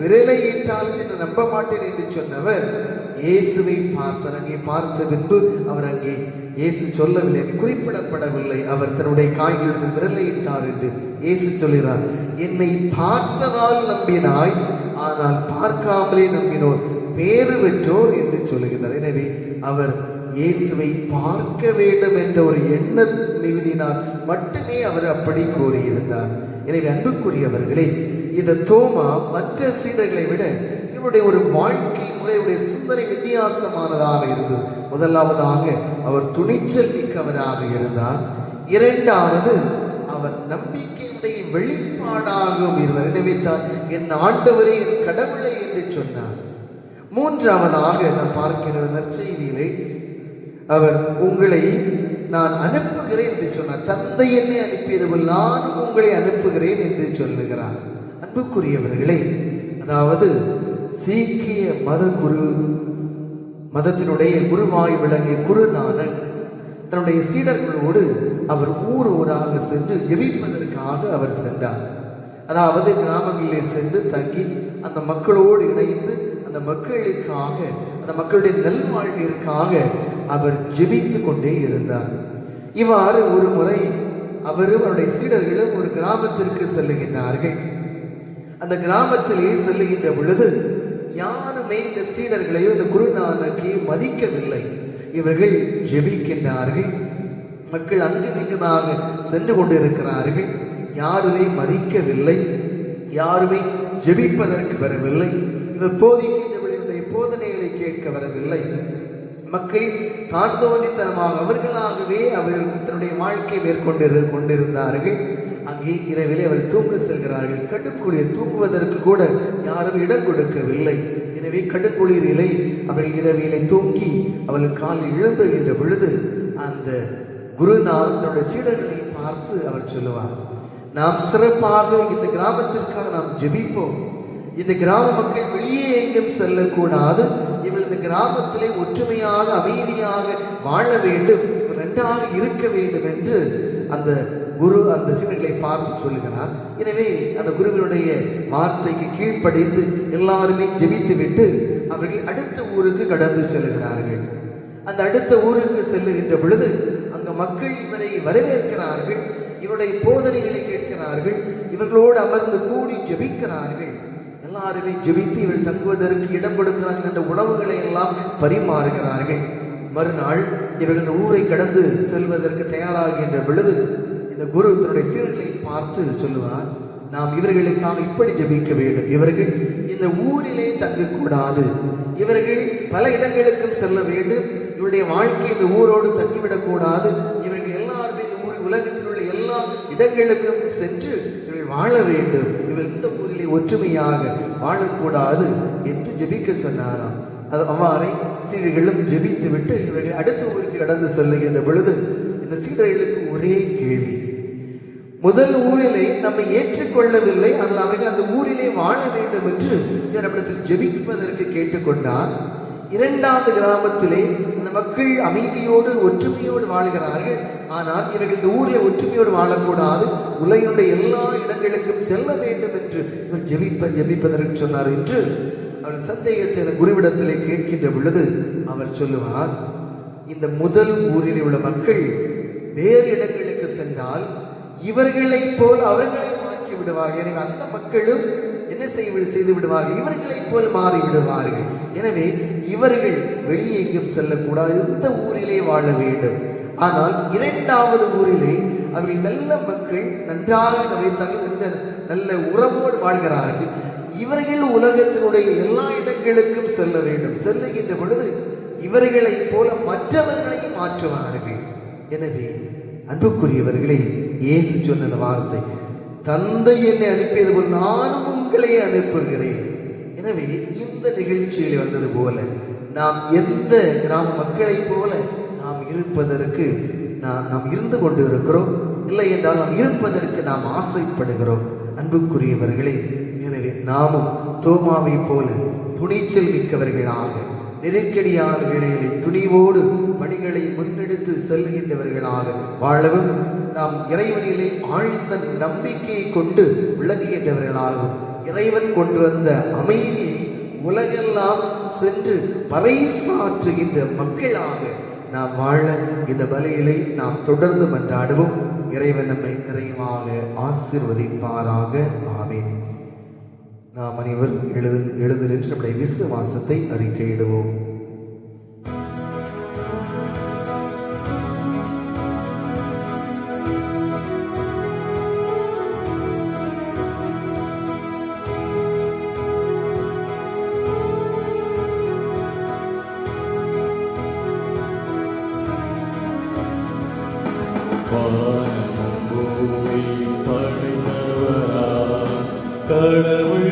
விரலை இட்டால் என்று நம்ப மாட்டேன் என்று சொன்னவர் இயேசுவை பார்த்தார். அங்கே பார்த்த பின்பு அவர் அங்கே இயேசு சொல்லவில்லை, குறிப்பிடப்படவில்லை அவர் தன்னுடைய காயங்களின் விரலை இட்டார் என்று. இயேசு சொல்கிறார், என்னை பார்த்ததால் நம்பினாய், ஆனால் பார்க்காமலே நம்பினோர் பேறு பெற்றோர் என்று சொல்லுகிறார். எனவே அவர் இயேசுவை பார்க்க வேண்டும் என்ற ஒரு எண்ண மிகுதினால் மட்டுமே அவர் அப்படி கூறியிருந்தார். எனவே அன்புக்குரியவர்களே, இந்த தோமா மற்ற சீடர்களை விட இவருடைய ஒரு வாழ்க்கை முறையுடைய சிந்தனை வித்தியாசமானதாக இருந்தது. முதலாவதாக அவர் துணிச்சல் மிக்கவராக இருந்தார். இரண்டாவது அவர் நம்பிக்கையுடைய வெளிப்பாடாகவும் இருந்தார். எனவே தான் என் ஆண்டவரே என் கடவுளை என்று சொன்னார். மூன்றாவதாக நாம் பார்க்கிற நற்செய்தியிலே அவர் உங்களை நான் அனுப்புகிறேன் என்று சொன்னார். தந்தை என்னை அனுப்பியது போல் நானும் உங்களை அனுப்புகிறேன் என்று சொல்லுகிறார். அன்புக்குரியவர்களே, அதாவது சீக்கிய மதத்தினுடைய குருவாய் விளங்கிய குருநானக் தன்னுடைய சீடர்களோடு அவர் ஊராக சென்று ஜெபிப்பதற்காக அவர் சென்றார். அதாவது கிராமங்களிலே சென்று தங்கி அந்த மக்களோடு இணைந்து அந்த மக்களுக்காக, அந்த மக்களுடைய நல்வாழ்விற்காக அவர் ஜெபித்து கொண்டே இருந்தார். இவ்வாறு ஒரு முறை அவரும் அவருடைய சீடர்களும் ஒரு கிராமத்திற்கு செல்லுகின்றார்கள். அந்த கிராமத்திலே செல்லுகின்ற பொழுது யாருமே இந்த சீடர்களையோ இந்த குருநானக்கையும் மதிக்கவில்லை. இவர்கள் ஜெபிக்கின்றார்கள். மக்கள் அங்கும் இங்குமாக சென்று கொண்டிருக்கிறார்கள். யாருமே மதிக்கவில்லை, யாருமே ஜெபிப்பதற்கு வரவில்லை. இவர் போதிக்கின்றவர்களுடைய போதனைகளை கேட்க வரவில்லை. மக்கள் தாழ்ந்தோனித்தனமாக அவர்களாகவே அவர்கள் தன்னுடைய வாழ்க்கை கொண்டிருந்தார்கள். அங்கே இரவிலே அவர் தூங்க செல்கிறார்கள். கடுங்குளிர், தூங்குவதற்கு கூட யாரும் இடம் கொடுக்கவில்லை. எனவே கடுங்குளிரிலே அவர்கள் இரவிலே தூங்கி அவர்கள் காலில் எழும்புகின்ற பொழுது அந்த குருநானக் தன்னுடைய சீடர்களை பார்த்து அவர் சொல்லுவார், நாம் சிறப்பாக இந்த கிராமத்திற்காக நாம் ஜெபிப்போம். இந்த கிராம மக்கள் வெளியே எங்கும் செல்லக்கூடாது. இவள் இந்த கிராமத்திலே ஒற்றுமையாக அமைதியாக வாழ வேண்டும், நன்றாக இருக்க வேண்டும் என்று அந்த குரு அந்த சீடர்களை பார்த்து சொல்லுகிறார். எனவே அந்த குருவினுடைய வார்த்தைக்கு கீழ்ப்படிந்து எல்லாருமே ஜெபித்து விட்டு அவர்கள் அடுத்த ஊருக்கு கடந்து செல்கிறார்கள். அந்த அடுத்த ஊருக்கு செல்லுகின்ற பொழுது அங்க மக்கள் இவரை வரவேற்கிறார்கள், இவருடைய போதனைகளை கேட்கிறார்கள், இவர்களோடு அமர்ந்து கூடி ஜெபிக்கிறார்கள். எல்லாருமே ஜெபித்து இவர்கள் தங்குவதற்கு இடம் கொடுக்கிறார்கள் என்ற உணவுகளை எல்லாம் பரிமாறுகிறார்கள். மறுநாள் இவர்கள் ஊரை கடந்து செல்வதற்கு தயாராகின்ற பொழுது இந்த குரு தன்னுடைய சீடர்களை பார்த்து சொல்லுவார், நாம் இவர்களுக்காக இப்படி ஜெபிக்க வேண்டும். இவர்கள் இந்த ஊரிலே தங்கக்கூடாது, இவர்கள் பல இடங்களுக்கும் செல்ல வேண்டும். இவருடைய வாழ்க்கை இந்த ஊரோடு தங்கிவிடக்கூடாது. இவர்கள் எல்லாருமே இந்த ஊர் உலகத்தில் உள்ள எல்லா இடங்களுக்கும் சென்று இவர்கள் வாழ வேண்டும். இவர்கள் இந்த ஊரிலே ஒற்றுமையாக வாழக்கூடாது என்று ஜெபிக்க சொன்னாராம். அது அவ்வாறே சீடர்களும் ஜெபித்து விட்டு இவர்கள் அடுத்த ஊருக்கு கடந்து செல்லுகின்ற பொழுது இந்த சீடர்களுக்கு ஒரே கேள்வி, முதல் ஊரிலே நம்மை ஏற்றுக்கொள்ளவில்லை, ஆனால் அவர்கள் அந்த ஊரிலே வாழ வேண்டும் என்று நம்மிடத்தில் ஜெபிப்பதற்கு கேட்டுக்கொண்டார். இரண்டாவது கிராமத்திலே அந்த மக்கள் அமைதியோடு ஒற்றுமையோடு வாழ்கிறார்கள். ஆனால் இவர்கள் இந்த ஊரில் ஒற்றுமையோடு வாழக்கூடாது, உலகினுடைய எல்லா இடங்களுக்கும் செல்ல வேண்டும் என்று இவர் ஜெபிப்பதற்கு சொன்னார் என்று அவர் சந்தேகத்தை அந்த குருவிடத்திலே கேட்கின்ற பொழுது அவர் சொல்லுவார், இந்த முதல் ஊரில் உள்ள மக்கள் வேறு இடங்களுக்கு சென்றால் இவர்களைப் போல் அவர்களை மாற்றி விடுவார்கள். எனவே அந்த மக்களும் என்ன செய்து விடுவார்கள், இவர்களைப் போல் மாறி விடுவார்கள். எனவே இவர்கள் வெளியே எங்கும் செல்லக்கூடாது, இந்த ஊரிலே வாழ வேண்டும். ஆனால் இரண்டாவது ஊரிலே அவர்கள் நல்ல மக்கள் நன்றாக வைத்தார்கள், நல்ல உறவோடு வாழ்கிறார்கள். இவர்கள் உலகத்தினுடைய எல்லா இடங்களுக்கும் செல்ல வேண்டும். செல்லுகின்ற பொழுது இவர்களைப் போல மற்றவர்களையும் மாற்றுவார்கள். எனவே அன்புக்குரியவர்களே, இயேசு சொன்ன வார்த்தை, தந்தை என்னை அனுப்பியது போல் நானும் உங்களை அனுப்புகிறேன். எனவே இந்த நிகழ்ச்சியில் வந்தது போல நாம் எந்த கிராம மக்களைப் போல நாம் இருப்பதற்கு நாம் இருந்து கொண்டு இருக்கிறோம், இல்லை என்றால் நாம் இருப்பதற்கு நாம் ஆசைப்படுகிறோம். அன்புக்குரியவர்களே, எனவே நாமும் தோமாவை போல துணிச்சல் மிக்கவர்களாக நெருக்கடியான வேளைகளை துணிவோடு பணிகளை முன்னெடுத்து செல்லுகின்றவர்களாக வாழவும், நாம் இறைவனிலே ஆழ்ந்த நம்பிக்கையை கொண்டு விளங்குகின்றவர்களாகவும், இறைவன் கொண்டு வந்த அமைதியை உலகெல்லாம் சென்று பறைசாற்றுகின்ற மக்களாக நாம் வாழ இந்த பலியிலே நாம் தொடர்ந்து மன்றாடுவோம். இறைவன் நம்மை நிறைவாக ஆசீர்வதிப்பாராக. ஆமென். நாம் அனைவர் எழுந்து நின்று நம்முடைய விசுவாசத்தை அறிக்கையிடுவோம். கடவுள்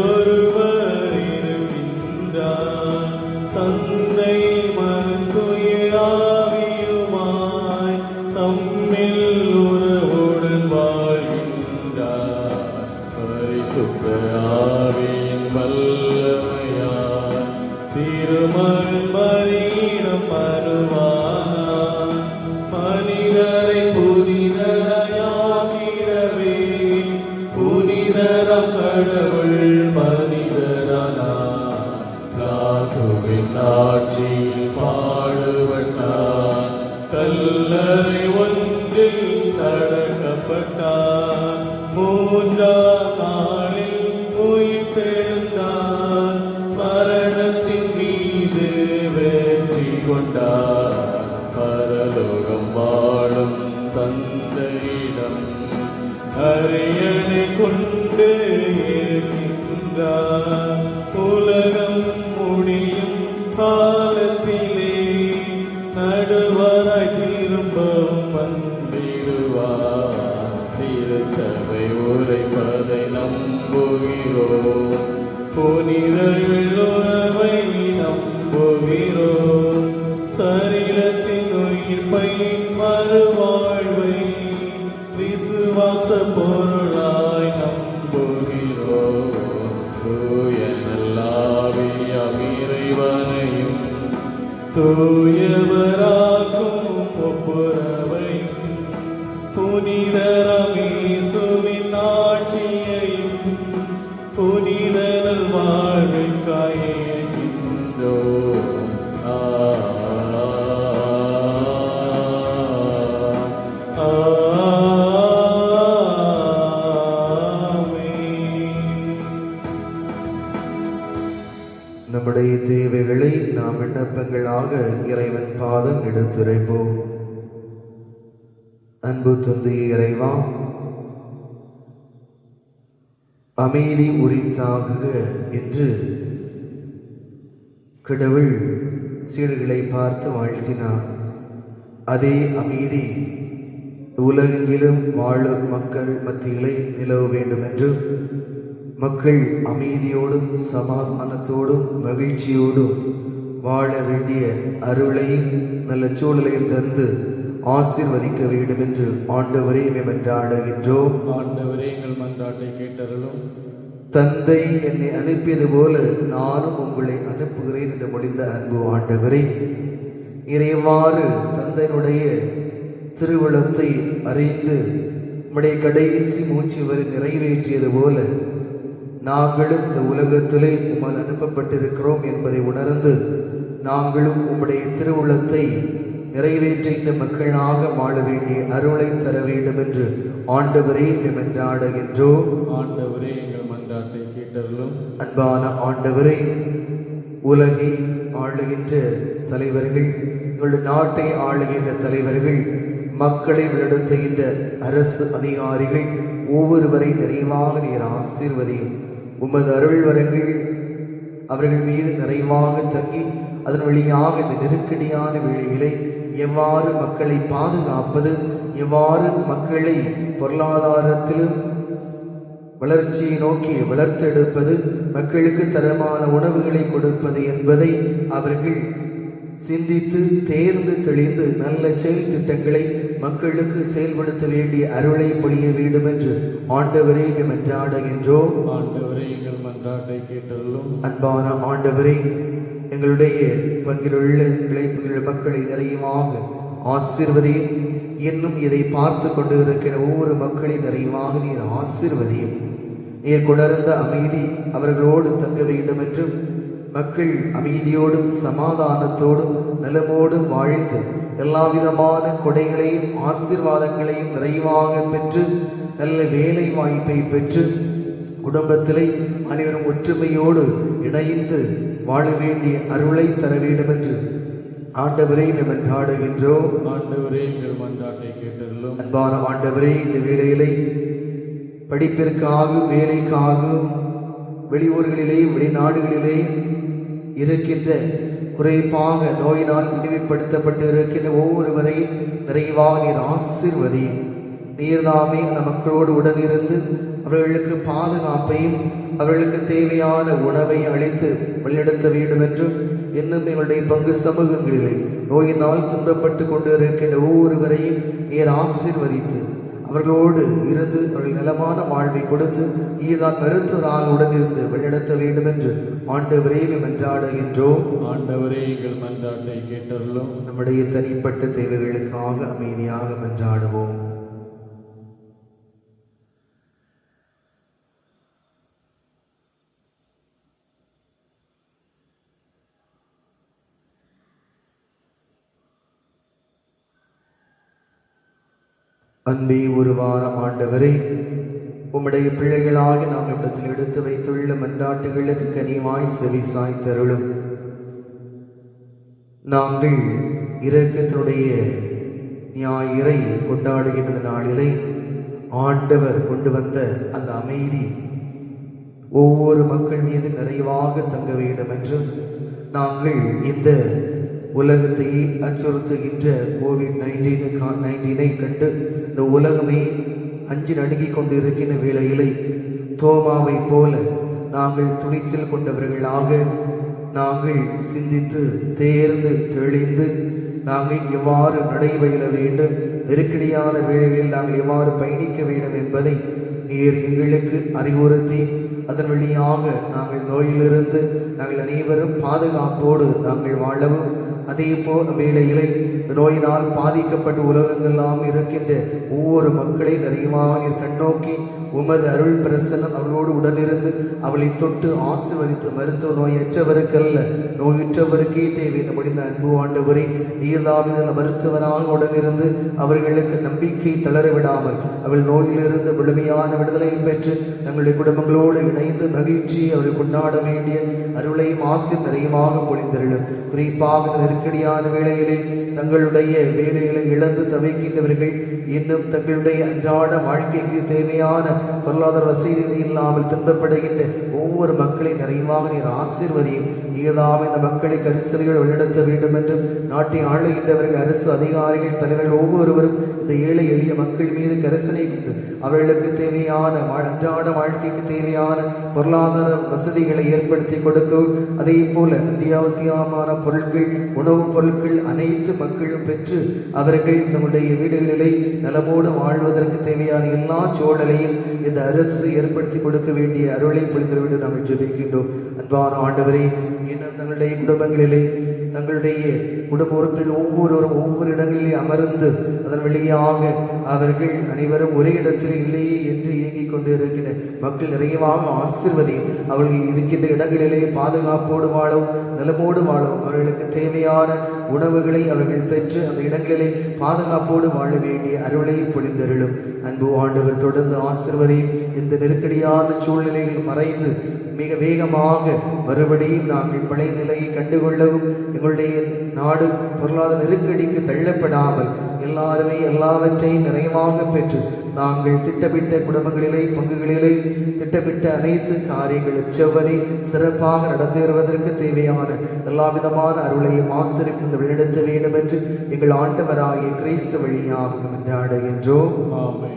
ஒருவர் இருக்கின்றார், தந்தை மகன்தூய ஆவியுமாய் தம்மில் உறவுடன் வாழ்கின்றார். பரிசுத்த ஆவியின் வல்லமையால் திருமகன் மரியிடம் மனுவானார். மனிதரை புனிதராயாக்கிடவே புனிதரம் கடவுள் மனிதரானார். கிறிஸ்துவின் ஆட்சியில் பாடுபட்டார், கல்லறை ஒன்றில் அடக்கப்பட்டார். மூன்றாம் நாளில் உயிர்த்தெழுந்தார், மரணத்தின் மீது வெற்றி கொண்டார். பரலோகம் வாழும் தந்தையிடம் அரியணை கொண்டு இருக்கின்றார். உலகம் முடியும் காலத்திலே நடுவராய் திரும்பவும் வந்திடுவார். திருச்சபை உரைப்பதை நம்புகிறோம், புனிதர்கள் உறவை நம்புகிறோம். சரீரத்தின் உயிர்ப்பை மறுவாழ்வை விசுவாச பொருளாய் நம்புகிறோம். தூய நல்லாவியாம் இறைவனையும் தூயவராக்கும் ஒப்புரவையும் புனிதராம் இயேசுவின் ஆட்சியையும் புனித நல்வாழ்வுக்காய் ஏற்கின்றோம். நம்முடைய தேவைகளை நாம் விண்ணப்பங்களாக இறைவன் பாதம் எடுத்துரைப்போம். அன்பு தந்தையே இறைவா, அமைதி உரித்தாகுக என்று கடவுள் சீடர்களை பார்த்து வாழ்த்தினார். அதே அமைதி உலகெங்கிலும் வாழும் மக்கள் மத்தியிலே நிலவ வேண்டும் என்று மக்கள் அமைதியோடும் சமாதானத்தோடும் மகிழ்ச்சியோடும் வாழ வேண்டிய அருளையும் நல்ல சூழலையும் தந்து ஆசீர்வதிக்க வேண்டும் என்று ஆண்டவரே மன்றாடுகின்றோம். ஆண்டவரே, எங்கள் மன்றாட்டை கேட்டருளும். தந்தை என்னை அனுப்பியது போல நானும் உங்களை அனுப்புகிறேன் என்று மொழிந்த அன்பு ஆண்டவரே, இறைவாறு தந்தையினுடைய திருவுளத்தை அறிந்து உம்முடைய கடைசி மூச்சு வரை நிறைவேற்றியது போல நாங்களும் இந்த உலகத்திலே உம்மால் அனுப்பப்பட்டிருக்கிறோம் என்பதை உணர்ந்து நாங்களும் உம்முடைய திருவுளத்தை நிறைவேற்றுகின்ற மக்களாக வாழ வேண்டிய அருளை தர வேண்டும் என்று ஆண்டவரே மன்றாடுகின்றோம். ஆண்டவரே எங்கள் மன்றாட்டை கேட்டருளும். அன்பான ஆண்டவரே, உலகை ஆளுகின்ற தலைவர்கள், எங்களுடைய நாட்டை ஆளுகின்ற தலைவர்கள், மக்களை வழிநடத்துகின்ற அரசு அதிகாரிகள் ஒவ்வொருவரை நிறைவாக நீர் ஆசீர்வதியும். உமது அருள் வரங்கள் அவர்கள் மீது நிறைவாக தங்கி அதன் வழியாக இந்த நெருக்கடியான வேளையிலே எவ்வாறு மக்களை பாதுகாப்பது, எவ்வாறு மக்களை பொருளாதாரத்திலும் வளர்ச்சியை நோக்கி வளர்த்தெடுப்பது, மக்களுக்கு தரமான உணவுகளை கொடுப்பது என்பதை அவர்கள் சிந்தித்து தேர்ந்து தெளிந்து நல்ல செயல் திட்டங்களை மக்களுக்கு செயல்படுத்த வேண்டிய அருளை பொழிய வேண்டும் என்று ஆண்டவரே மன்றாடுகின்றோம். ஆண்டவரே எங்கள் மன்றாட்டை கேட்டருளும். அன்பான ஆண்டவரே, எங்களுடைய பங்கிலுள்ள இழைப்புகள் மக்களை நிறைவாக ஆசீர்வதியும். இன்னும் இதை பார்த்து கொண்டு இருக்கிற ஒவ்வொரு மக்களின் நிறைவாக நீர் ஆசீர்வதியும். நீர் கொணர்ந்த அமைதி அவர்களோடு தங்க வேண்டும் என்றும் மக்கள் அமைதியோடும் சமாதானத்தோடும் நலமோடும் வாழ்ந்து எல்லா விதமான கொடைகளையும் ஆசீர்வாதங்களையும் நிறைவாக பெற்று நல்ல வேலை வாய்ப்பை பெற்று குடும்பத்திலே அனைவரும் ஒற்றுமையோடு இணைந்து வாழ வேண்டிய அருளை தர வேண்டும் என்று ஆண்டவரே மன்றாடுகின்றோம். ஆண்டவரே எங்கள் மன்றாட்டை கேட்டருளும். அன்பான ஆண்டவரே, இந்த வேளையிலே படிப்பிற்காக வேலைக்காக வெளியூர்களிலே வெளிநாடுகளிலே இருக்கின்ற குறைப்பாக நோயினால் இனிமைப்படுத்தப்பட்டு இருக்கின்ற ஒவ்வொருவரையும் நிறைவாக நீர் ஆசீர்வதி. நீர்தாமே அந்த மக்களோடு உடனிருந்து அவர்களுக்கு பாதுகாப்பையும் அவர்களுக்கு தேவையான உணவை அளித்து வழிநடத்த வேண்டும் என்றும் இன்னும் எங்களுடைய பங்கு சமூகங்களிலே நோயினால் துன்பப்பட்டு கொண்டு இருக்கின்ற ஒவ்வொருவரையும் நீர் ஆசீர்வதித்து அவர்களோடு இருந்து அவர்கள் நலமான வாழ்வை கொடுத்து ஈதான் மருத்துவராக உடனிருந்து வழிநடத்த வேண்டும் என்று ஆண்டவரே மன்றாடுகின்றோம். ஆண்டவரே எங்கள் மன்றாட்டை கேட்டருளும். நம்முடைய தனிப்பட்ட தேவைகளுக்காக அமைதியாக மன்றாடுவோம். அன்பே உருவான ஆண்டவரே, உம்முடைய பிள்ளைகளாக நாம் இடத்தில் எடுத்து வைத்துள்ள மன்றாட்டுகளுக்கு கனிவாய் செவிசாய் தருளும். நாங்கள் இரக்கத்தினுடைய ஞாயிறை கொண்டாடுகின்ற நாளிலே ஆண்டவர் கொண்டு வந்த அந்த அமைதி ஒவ்வொரு மக்கள் மீது நிறைவாக தங்க வேண்டும் என்றும் நாங்கள் இந்த உலகத்தையே அச்சுறுத்துகின்ற கோவிட்-19 கண்டு இந்த உலகமே அஞ்சு நடுங்கிக் கொண்டு இருக்கின்ற வேளையிலே தோமாவை போல நாங்கள் துணிச்சல் கொண்டவர்களாக நாங்கள் சிந்தித்து தேர்ந்து தெளிந்து நாங்கள் எவ்வாறு நடைபயில வேண்டும், நெருக்கடியான வேளைகளில் நாங்கள் எவ்வாறு பயணிக்க வேண்டும் என்பதை நீர் எங்களுக்கு அறிவுறுத்தி அதன் வழியாக நாங்கள் நோயிலிருந்து நாங்கள் அனைவரும் பாதுகாப்போடு நாங்கள் வாழவும், அதே போல் வேளையிலே நோயினால் பாதிக்கப்பட்டு உலகங்கள்லாம் இருக்கின்ற ஒவ்வொரு மக்களை நிறைவாக நீர் கண்ணோக்கி உமது அருள் பிரசன்னம் அவளோடு உடனிருந்து அவளை தொட்டு ஆசீர்வதித்து மருத்துவ நோயற்றவருக்கல்ல நோயுற்றவருக்கே தேவை முடிந்த அன்பு ஆண்டவரே, நீர்தாவின மருத்துவராக உடனிருந்து அவர்களுக்கு நம்பிக்கை தளர விடாமல் அவள் நோயிலிருந்து முழுமையான விடுதலை பெற்று தங்களுடைய குடும்பங்களோடு இணைந்து மகிழ்ச்சி அவர்கள் கொண்டாட வேண்டிய அருளையும் ஆசீர் நிறையமாக பொழிந்தருளும். குறிப்பாக நெருக்கடியான வேளையிலே தங்களுடைய வேலைகளை இழந்து தவிக்கின்றவர்கள் இன்னும் தங்களுடைய அன்றாட வாழ்க்கைக்கு தேவையான பொருளாதார வசதி இல்லாமல் துன்பப்படுகின்ற ஒவ்வொரு மக்களை நிறைவாக நீர் ஆசீர்வதியும். நீர்தாம் இந்த மக்களை கரிசனையோடு வழிநடத்த வேண்டும் என்றும் நாட்டை ஆளுகின்றவர்கள் அரசு அதிகாரிகள் தலைவர்கள் ஒவ்வொருவரும் இந்த ஏழை எளிய மக்கள் மீது கரிசனை கொண்டு அவர்களுக்கு தேவையான அன்றாட வாழ்க்கைக்கு தேவையான பொருளாதார வசதிகளை ஏற்படுத்தி கொடுக்கவும், அதே போல அத்தியாவசியமான பொருட்கள் உணவுப் பொருட்கள் அனைத்து மக்களும் பெற்று அவர்கள் தங்களுடைய வீடுகளிலே நலமோடு வாழ்வதற்கு தேவையான எல்லா சூழலையும் இந்த அரசு ஏற்படுத்தி கொடுக்க வேண்டிய அருளை பொழிந்து வேண்டும் நாங்கள் ஜெபிக்கின்றோம். அன்பான ஆண்டவரே, இன்னும் தங்களுடைய குடும்பங்களிலே தங்களுடைய குடும்ப உறுப்பினர் ஒவ்வொருவரும் ஒவ்வொரு இடங்களிலே அமர்ந்து அதன் வழியாக அவர்கள் அனைவரும் ஒரே இடத்திலே இல்லையே என்று இயங்கிக் கொண்டு இருக்கின்ற மக்கள் நிறைவாக ஆசீர்வதி. அவர்கள் இருக்கின்ற இடங்களிலே பாதுகாப்போடு வாழவும் நலமோடு வாழவும் அவர்களுக்கு தேவையான உணவுகளை அவர்கள் பெற்று அந்த இடங்களிலே பாதுகாப்போடு வாழ வேண்டிய அருளை பொழிந்தருளும். அன்பு ஆண்டவர் தொடர்ந்து ஆசீர்வதி. இந்த நெருக்கடியான சூழ்நிலைகள் மறைந்து மிக வேகமாக மறுபடியும் நாங்கள் பழைய நிலையை கண்டுகொள்ளவும் எங்களுடைய நாடு பொருளாதார நெருக்கடிக்கு தள்ளப்படாமல் எல்லாருமே எல்லாவற்றையும் நிறைவாக பெற்று நாங்கள் திட்டமிட்ட குடும்பங்களிலே பங்குகளிலே திட்டமிட்ட அனைத்து காரியங்களும் செவ்வனே சிறப்பாக நடந்தேறுவதற்கு தேவையான எல்லா விதமான அருளையும் ஆசிரியர் வெளிநடத்த வேண்டும் என்று எங்கள் ஆண்டவராகிய கிறிஸ்து வழியாக மன்றாடுகின்றோம். ஆமென்.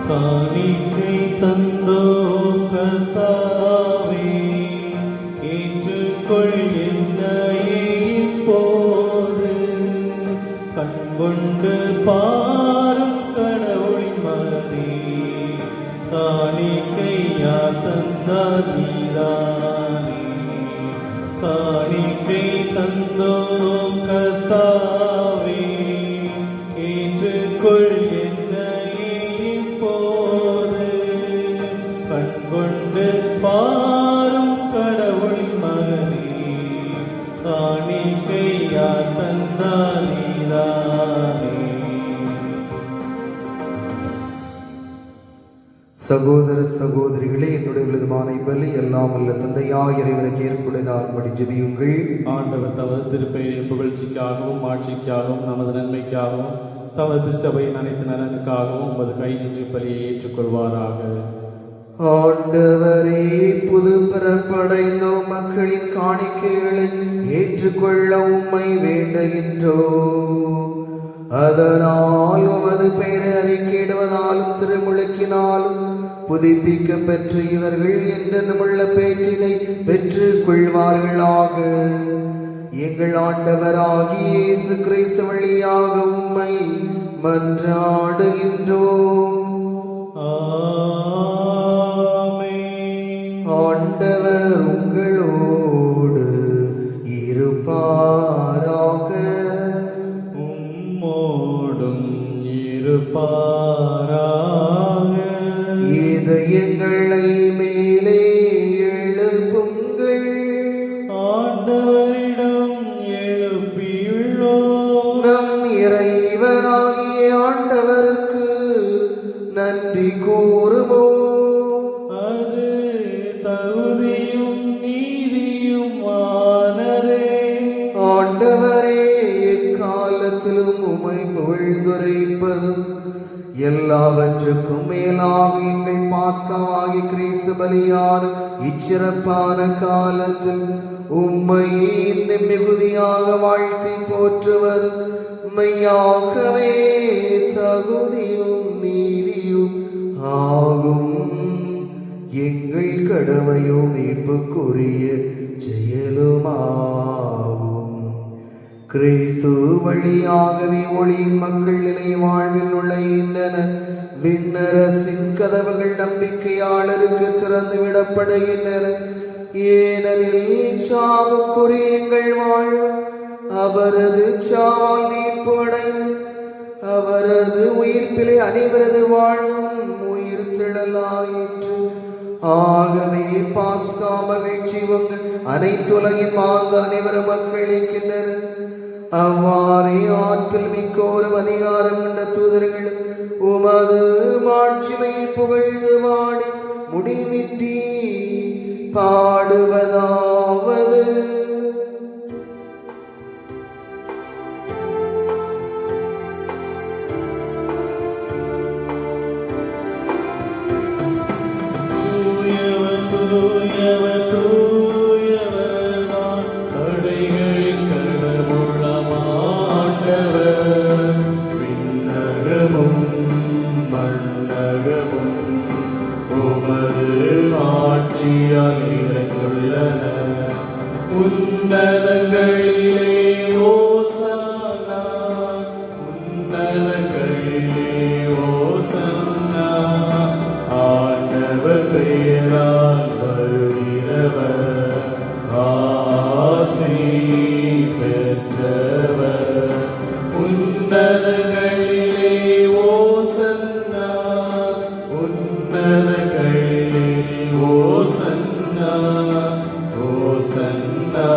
காணிக்கை தந்தோம் கர்த்தாவே, ஏற்றுக்கொள் என்னையே இப்போது. கண்கொண்டு பாரும் கடவுளின் மகனே, காணிக்கை யார் தந்தார் நீதானே. காணிக்கை தந்தோம் கர்த்தாவே, ஏற்றுக்கொள் கண்கொண்டு பாரும் கடவுளின் மகனே, காணிக்கை யார் தந்தார் நீதானே. சகோதர சகோதரிகளே, என்னுடைய விதமான பலி எல்லாம் அல்ல தந்தையாய் இறைவனுக்கு ஏற்புடையதாகும்படி ஜெபியுங்கள். ஆண்டவர் தமது திருப்பெயரின் புகழ்ச்சிக்காகவும் ஆட்சிக்காகவும் நமது நன்மைக்காகவும் தமது திருச்சபையின் அனைத்து நலனுக்காகவும் உமது கை நின்று பலியை ஏற்றுக்கொள்வாராக. ஆண்டவரே, புது பிறப்படைந்த மக்களின் காணிக்கைகளை ஏற்றுக்கொள்ள உம்மை வேண்டுகின்றோம். அதனால் உமது பெயரை அறிக்கையிடுவதாலும் திருமுழுக்கினாலும் புதுப்பிக்க பெற்று இவர்கள் என்றுமுள்ள பேற்றினை பெற்றுக் கொள்வார்களாக. எங்கள் ஆண்டவராகிய இயேசு கிறிஸ்து வழியாக உம்மை மன்றாடுகின்றோம். ஆண்டவர் உங்களோடு இருப்பாராக. உம்மோடும் இருப்பாராக. இதயங்களை மேலே எழுப்புங்கள். ஆண்டவரிடம் எழுப்பியுள்ளோம். நம் இறைவனாகிய ஆண்டவருக்கு நன்றி கூறுவோம். அது தகுதியும் நீதியும் ஆனதே. ஆண்டவரே, எக்காலத்திலும் உம்மை புகழ்ந்துரைப்பதும் எல்லாவற்றுக்கும் மேலாக எங்கள் பாஸ்காவாகி கிறிஸ்து பலியான இச்சிறப்பான காலத்தில் உம்மை இன்னும் மிகுதியாக வாழ்த்தி போற்றுவதும் மெய்யாகவே தகுதியும் நீதியும் ஆகும். எங்கள் கடமையும் மீட்புக்குரிய செயலுமாகும். கிறிஸ்து வழியாகவே ஒளியின் மக்கள் நிலை வாழ்வில் நுழைகின்றன. விண்ணரசின் கதவுகள் நம்பிக்கையாளருக்கு திறந்து விடப்படுகின்றன. ஏனெனில் சாவுக்குரிய எங்கள் வாழ்வு அவரது சாவால் மீட்பு அடைந்து அவரது உயிர்ப்பிலே அனைவரது வாழ்வும் உயிர் திழலாயிற்று. ஆகவே பாஸ்கா மகிழ்ச்சி உங்கள் அனைத்துலகின் மாந்தர் அனைவரும் மக்களிக்கின்றனர். அவ்வாறே ஆற்றல் மிக்கோரும் அதிகாரம் கொண்ட தூதர்கள் உமது மாட்சிமையை புகழ்ந்து வாடி முடிவின்றி பாடுவதாவது. தூயவர் தூயவர் தூயவர் உன்னதங்களிலே ஓசன்னா, உன்னதங்களிலே ஓசன்னா. ஆண்டவர் பெயரால் வருகிறவர் ஆசி பெற்றவர். உன்னதங்களிலே ஓசன்னா, உன்னதங்களிலே ஓசன்னா, ஓசன்னா,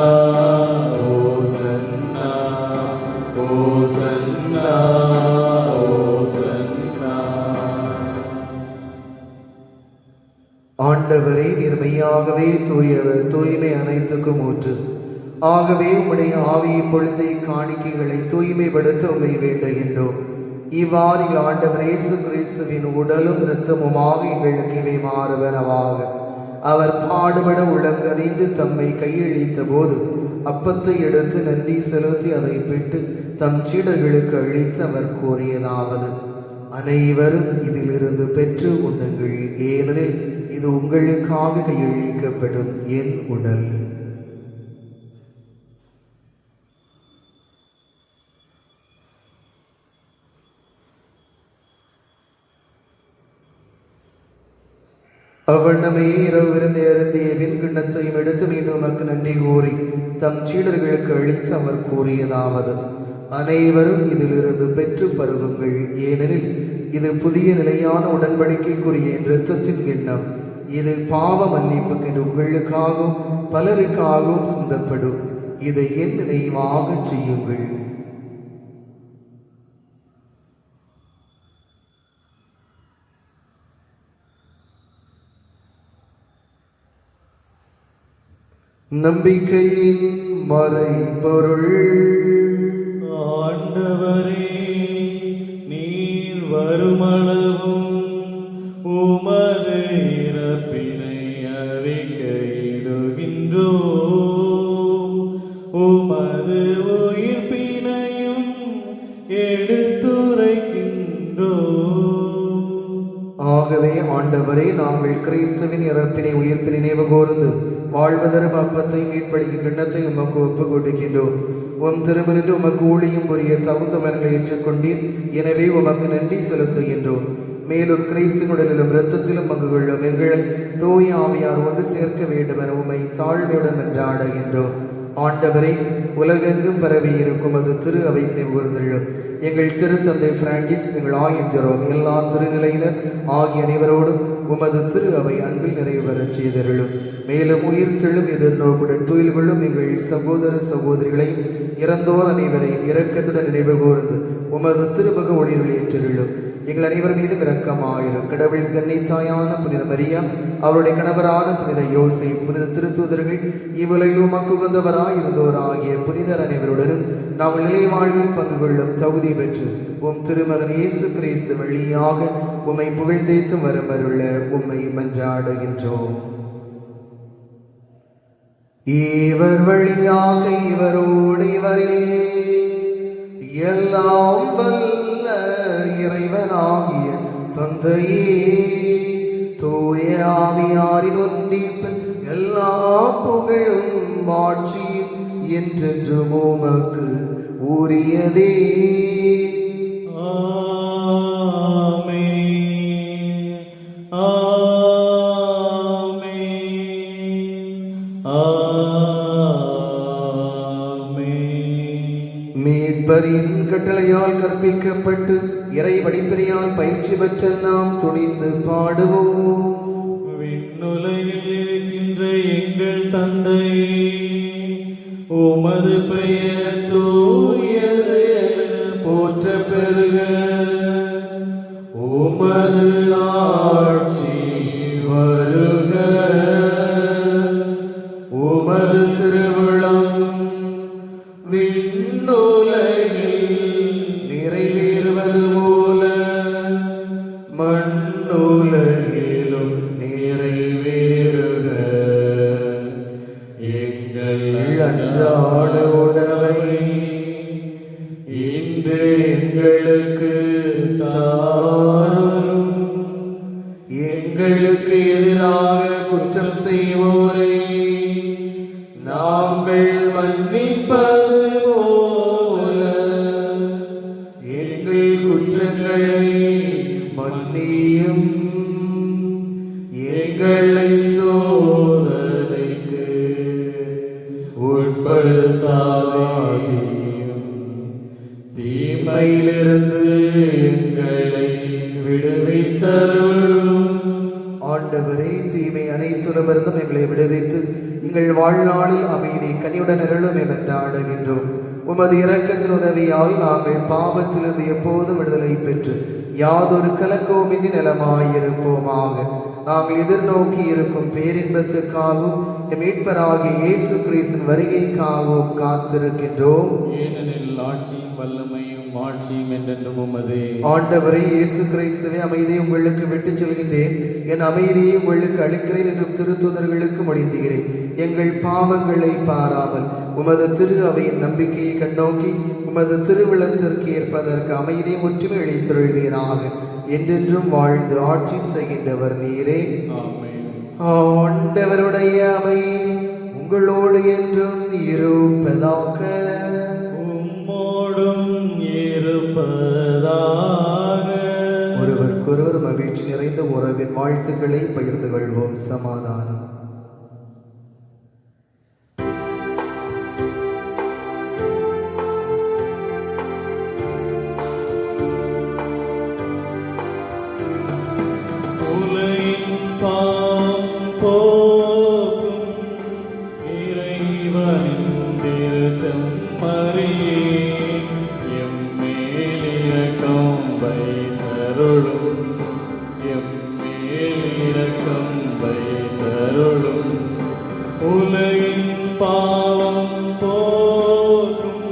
ஓசன்னா, ஓசன்னா, ஓசன்னா. ஆண்டவரே, நீர் மெய்யாகவே தூயவர், தூய்மை அனைத்துக்கும் ஊற்று. ஆகவே உம்முடைய ஆவியை பொழுதை காணிக்கைகளை தூய்மைப்படுத்த உம்மை வேண்டுகின்றோம். இவ்வாறில் ஆண்டவர் இயேசு கிறிஸ்துவின் உடலும் இரத்தமுமாக எங்களுக்கு இவை மாறுவனவாக. அவர் பாடுபட உளங்கறிந்து தம்மை கையளித்த போது அப்பத்தை எடுத்து நன்றி செலுத்தி அதை பிட்டு தம் சீடர்களுக்கு அளித்து அவர் கூறியதாவது: அனைவரும் இதிலிருந்து பெற்று உண்ணுங்கள், ஏனெனில் இது உங்களுக்காக கையளிக்கப்படும் என் உடல். அவ்வண்ணமே இரவு விருந்தை அருந்திய கிண்ணத்தையும் எடுத்து மீண்டும் உமக்கு நன்றி கூறி தம் சீடர்களுக்கு அளித்து அவர் கூறியதாவது: அனைவரும் இதிலிருந்து பெற்று பருகுங்கள், ஏனெனில் இது புதிய நிலையான உடன்படிக்கைக்குரிய என் இரத்தத்தின் கிண்ணம். இது பாவ மன்னிப்புக்கு என்று உங்களுக்காகவும் பலருக்காகவும் சிந்தப்படும். இதை என் நினைவாக செய்யுங்கள். நம்பிக்கையின் மறைபொருள். ஆண்டவரே, நீர் வருமளவும் உமது இறப்பினை அறிக்கையிடுகின்றோம், உமது உயிர்ப்பினையும் எடுத்துரைக்கின்றோம். ஆகவே ஆண்டவரே, நாங்கள் கிறிஸ்துவின் இறப்பினை உயிர்ப்பினை நினைவு கூர்ந்து வாழ்வதரும் அப்பத்தை மீட்பளிக்கும் கிண்ணத்தை உமக்கு ஒப்புக் கொடுக்கின்றோம். உம் திருமணின்று உமக்கு ஊழியும் புரிய தகுந்த மனங்களை ஏற்றுக்கொண்டீர். எனவே உமக்கு நன்றி செலுத்துகின்றோம். மேலும் கிறிஸ்துவின் உடலிலும் இரத்தத்திலும் பங்கு கொள்ளும் எங்களை தூய ஆவியார் ஒன்று சேர்க்க வேண்டும் என உம்மை தாழ்மையுடன் மன்றாடுகின்றோம். ஆண்டவரே, உலகெங்கும் பரவி இருக்கும் அது திரு அவை நினைவு கூர்ந்துள்ளோம். எங்கள் திருத்தந்தை பிரான்சிஸ், எங்கள் ஆயர் ஜெரோம், எல்லா திருநிலையினர் ஆகிய அனைவரோடும் உமது திரு அவை அன்பில் நிறைவு பெறச் செய்தருளும். மேலும் உயிர்த்தெழும் எதிர்நோக்குடன் துயில் கொள்ளும் எங்கள் சகோதர சகோதரிகளையும் இறந்தோர் அனைவரையும் இரக்கத்துடன் நினைவு கூர்ந்து உமது திருமுக ஒளியில் ஏற்றருளும். எங்கள் அனைவர் மீதும் இரக்கமாயிரும். கடவுள் கன்னித்தாயான புனித மரியா, அவருடைய கணவரான புனித யோசே, புனித திருத்தூதர்கள், இவ்வுலகில் உமக்கு உகந்தவராயிருந்தோர் ஆகிய புனிதர் அனைவருடனும் நாங்கள் நிலை வாழ்வில் பங்கு கொள்ளும் தகுதி பெற்று உம் திருமகன் இயேசு கிறிஸ்து வழியாக உம்மை புகழ்ந்தேத்து வரமருள உம்மை மன்றாடுகின்றோம். இவர் வழியாக இவரோடு இவரில் எல்லாம் வல்ல இறைவனாகிய தந்தையே, தூய ஆவியாரின் ஒன்றிப்பில் எல்லா புகழும் ஆட்சியும் என்றென்றும் உமக்கு உரியதே. ஆமென், ஆமென், ஆமென். மீட்பரின் கட்டளையால் கற்பிக்கப்பட்டு இறை வடிப்பினையால் பயிற்சி பெற்ற நாம் துணிந்து பாடுவோம். விண்ணுலகில் இருக்கின்ற எங்கள் தந்தையே, உமது பெயர் தூயது என போற்ற பெருக. உமது ஆட்சி வருக. உமது திருவிழம் விண்ணுலகில் நிறைவேறுவது போல மண்ணுலகிலும் நிறைவேறுக. எங்கள் அன்றாட உணவை இன்று எங்களுக்கு தாரும். எங்களுக்கு எதிராக குற்றம் செய்வோரை நாங்கள் மன்னிப்பது போல எங்கள் குற்றங்களை மன்னியும். எங்களை சோதனைக்கு உட்படுத்தாதேயும், தீமையிலிருந்து எங்களை விடுவித்தருளும். ஆண்டவரே, தீமை அனைத்துலமிருந்தும் எங்களை விடுவித்து எங்கள் வாழ்நாளில் அமைதி கனியுடன் அருளும் என நாடுகின்றோம். உமது இரக்கத்தின் உதவியால் நாங்கள் பாவத்திலிருந்து எப்போதும் விடுதலை பெற்று யாதொரு கலக்கவுமின்றி நலமாயிருப்போமாக. நாங்கள் எதிர்நோக்கி இருக்கும் பேரின்பத்துக்காகவும் எம் மீட்பராகிய இயேசு கிறிஸ்துவின் வருகைக்காகவும் காத்திருக்கின்றோம். ஏனெனில் ஆட்சியும் வல்லமையும் ஆட்சியும் என்றென்றும் உமதே. ஆண்டவரே இயேசு கிறிஸ்துவே, அமைதியை உங்களுக்கு விட்டுச் செல்கின்றேன், என் அமைதியை உங்களுக்கு அளிக்கிறேன் என்றும் திருத்தூதர்களுக்கு மொழிந்துகிறேன். எங்கள் பாவங்களை பாராமல் உமது திரு அவையின் நம்பிக்கையை கண்ணோக்கி உமது திருவிழத்திற்கு ஏற்பதற்கு அமைதியை ஒற்றுமை அளித்தருள்வீராக. என்றென்றும் வாழ்ந்து ஆட்சி செய்கின்றவர் நீரே. ஆமென். ஆண்டவருடைய அமைதி உங்களோடு என்றும் இருப்பதாக. உம்மோடும் இருப்பதாக. ஒருவருக்கொருவர் மகிழ்ச்சி நிறைந்த உறவின் வாழ்த்துக்களை பகிர்ந்து கொள்வோம். சமாதானம். பாவம் போக்கும் இறைவனின் திருச்செம்மறியே, எம்மேல் இரக்கம் வைத்தருளும். எம்மேல் இரக்கம் வைத்தருளும். உலகின் பாவம் போக்கும்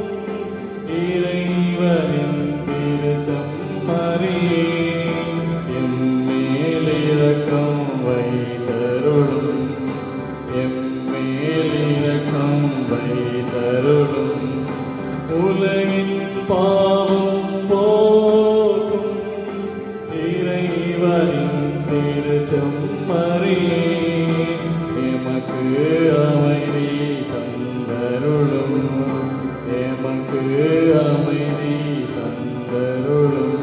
இறைவனின் திருச்செம்மறியே, இரக்கம் வைத்தருளும். எம்மேல் இரக்கம் வைத்தருளும். உலகின் பாவம் போக்கும் இறைவனின் திருச்செம்மறியே, எமக்கு அமைதி தந்தருளும். எமக்கு அமைதி தந்தருளும்.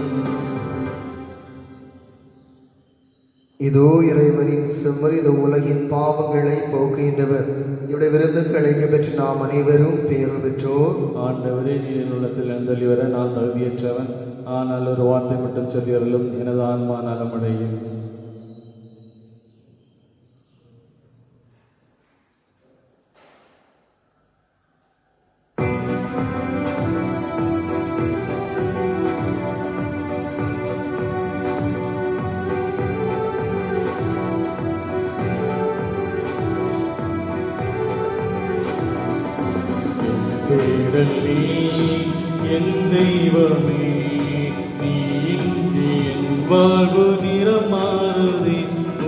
இதோ இறைவனின் செம்மறி, இது உலகின் பாவங்களை போக்குகின்றவர். இவருடைய விருந்துக்கு அழைக்க பெற்று நாம் அனைவரும் பேறு பெற்றோர். ஆண்டவரே, நீரின் உள்ளத்தில் எழுந்தள்ளி வர நான் தகுதியற்றவன், ஆனால் ஒரு வார்த்தை மட்டும் சொல்லியறலும் எனது ஆன்மா நலமடையும். தேடல் நீ என் தெய்வமே, நீ இன்றி என் வாழ்வு நிறமாறுதே.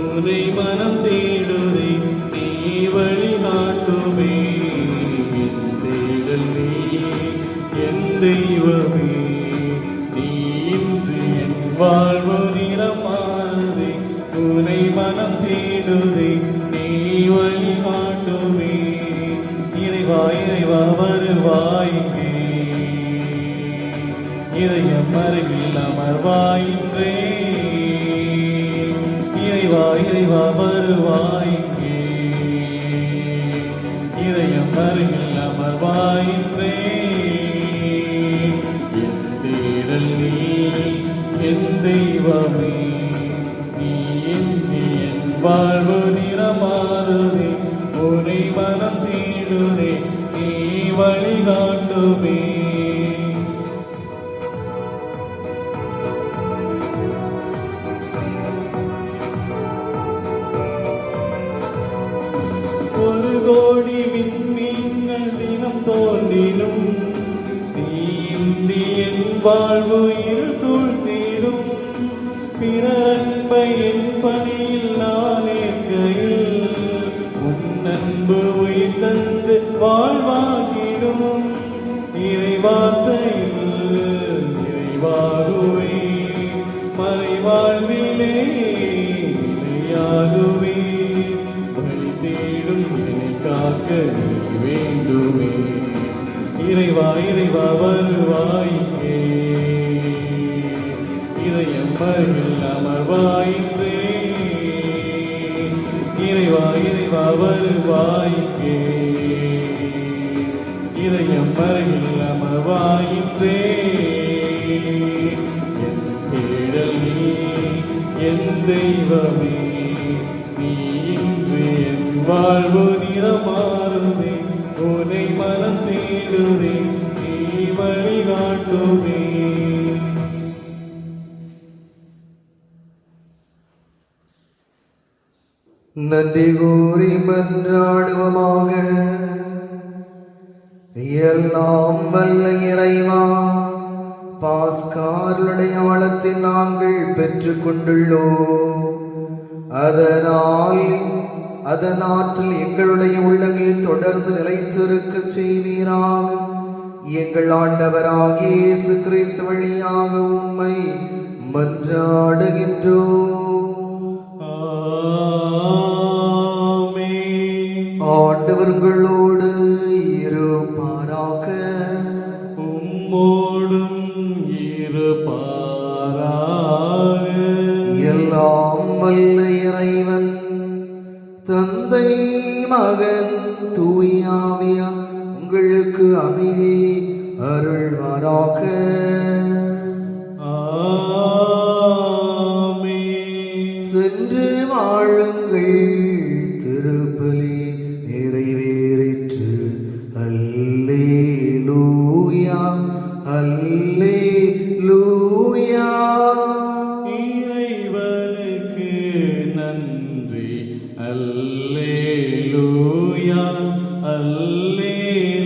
உனை மனம் தேடுதே, நீ வழிகாட்டுமே. என் தேடல் நீ என் தெய்வமே, நீ இன்றி என் வாழ்வு நிறமாறுதே. உனை மனம் தேடுதே, நீ வழிகாட்டுமே. இறைவா இறைவா வருவாயின்றே, இதயம் அருகில் அமர்வாயின்றே. இறைவா இறைவா வருவாயின்றே, இதயம் அருகில் அமர்வாயின்றே. என் தேடல் நீ என் தெய்வமே, நீ இன்றி என் வாழ்வு நிறமாறுதே. உனை மனம் தேடுதே, நீ வழிகாட்டுமே. ஒரு கோடி விண்மீன்கள் தினம் தோன்றினும், நீ இன்றி என் வாழ்வு இருள் சூழ்ந்திடும். பிறர் அன்பை என் பணியில் நான் ஏற்கையில், உன் அன்பு உயிர் தந்து வாழ்வாகிடும். இறைவார்த்தையில் நிறைவாகுவே, மறைவாழ்விலே நிலையாகுவே. வழி தேடும் என்னை காக்க நீ வேண்டுமே. இறைவா இறைவா வருவாயிங்கே, இதயம் அருகில் அமர்வாயின்றே. இறைவா இறைவா வருவாயிங்கே, இதயம் அருகில் அமர்வாயின்றே. என் தேடல் நீ, என் தெய்வமே, நீ இன்று என் வாழ்வு நிறமாறுதே. உன்னை மனம் தேடுதே, நீ வழிகாட்டுவே. நன்றி கூறி மன்றாடுவோமாக. எல்லாம் வல்ல இறைவா, பாஸ்காருடையாளத்தில் நாங்கள் பெற்றுக் கொண்டுள்ளோம். அதனாற்றில் எங்களுடைய உள்ளங்களில் தொடர்ந்து நிலைத்திருக்க செய்வீராக. எங்கள் ஆண்டவராகிய இயேசு கிறிஸ்து வழியாக உம்மை மன்றாடுகின்றோம். ஆண்டவர் உங்களோடு இருப்பாராக. உம்மோடும் இருப்பாராக. எல்லாம் வல்ல இறைவன் தந்தை மகன் தூயாவியா உங்களுக்கு அமைதி அருள்வாராக. சென்று வாழுங்கள், திருப்பலி நிறைவேறிற்று. அல்லேலூயா அல்லேலூயா. இறைவனுக்கு நன்றி. அல்லேலூயா அல்லேலூயா.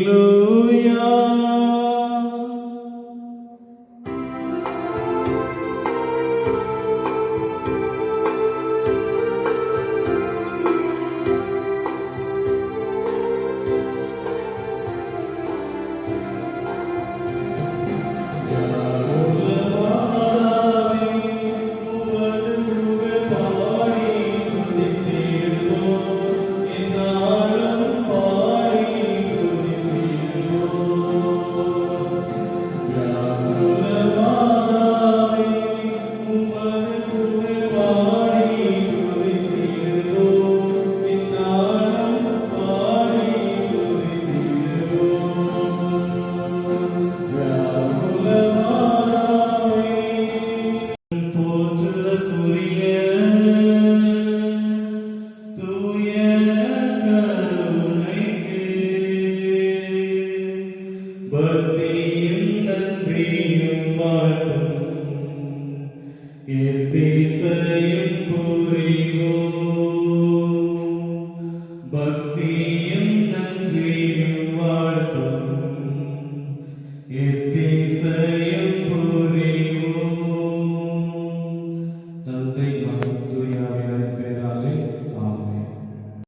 பக்தியும் நன்றியும் வாழ்த்தும் எத்திசையும் புரிவோம். பக்தியும்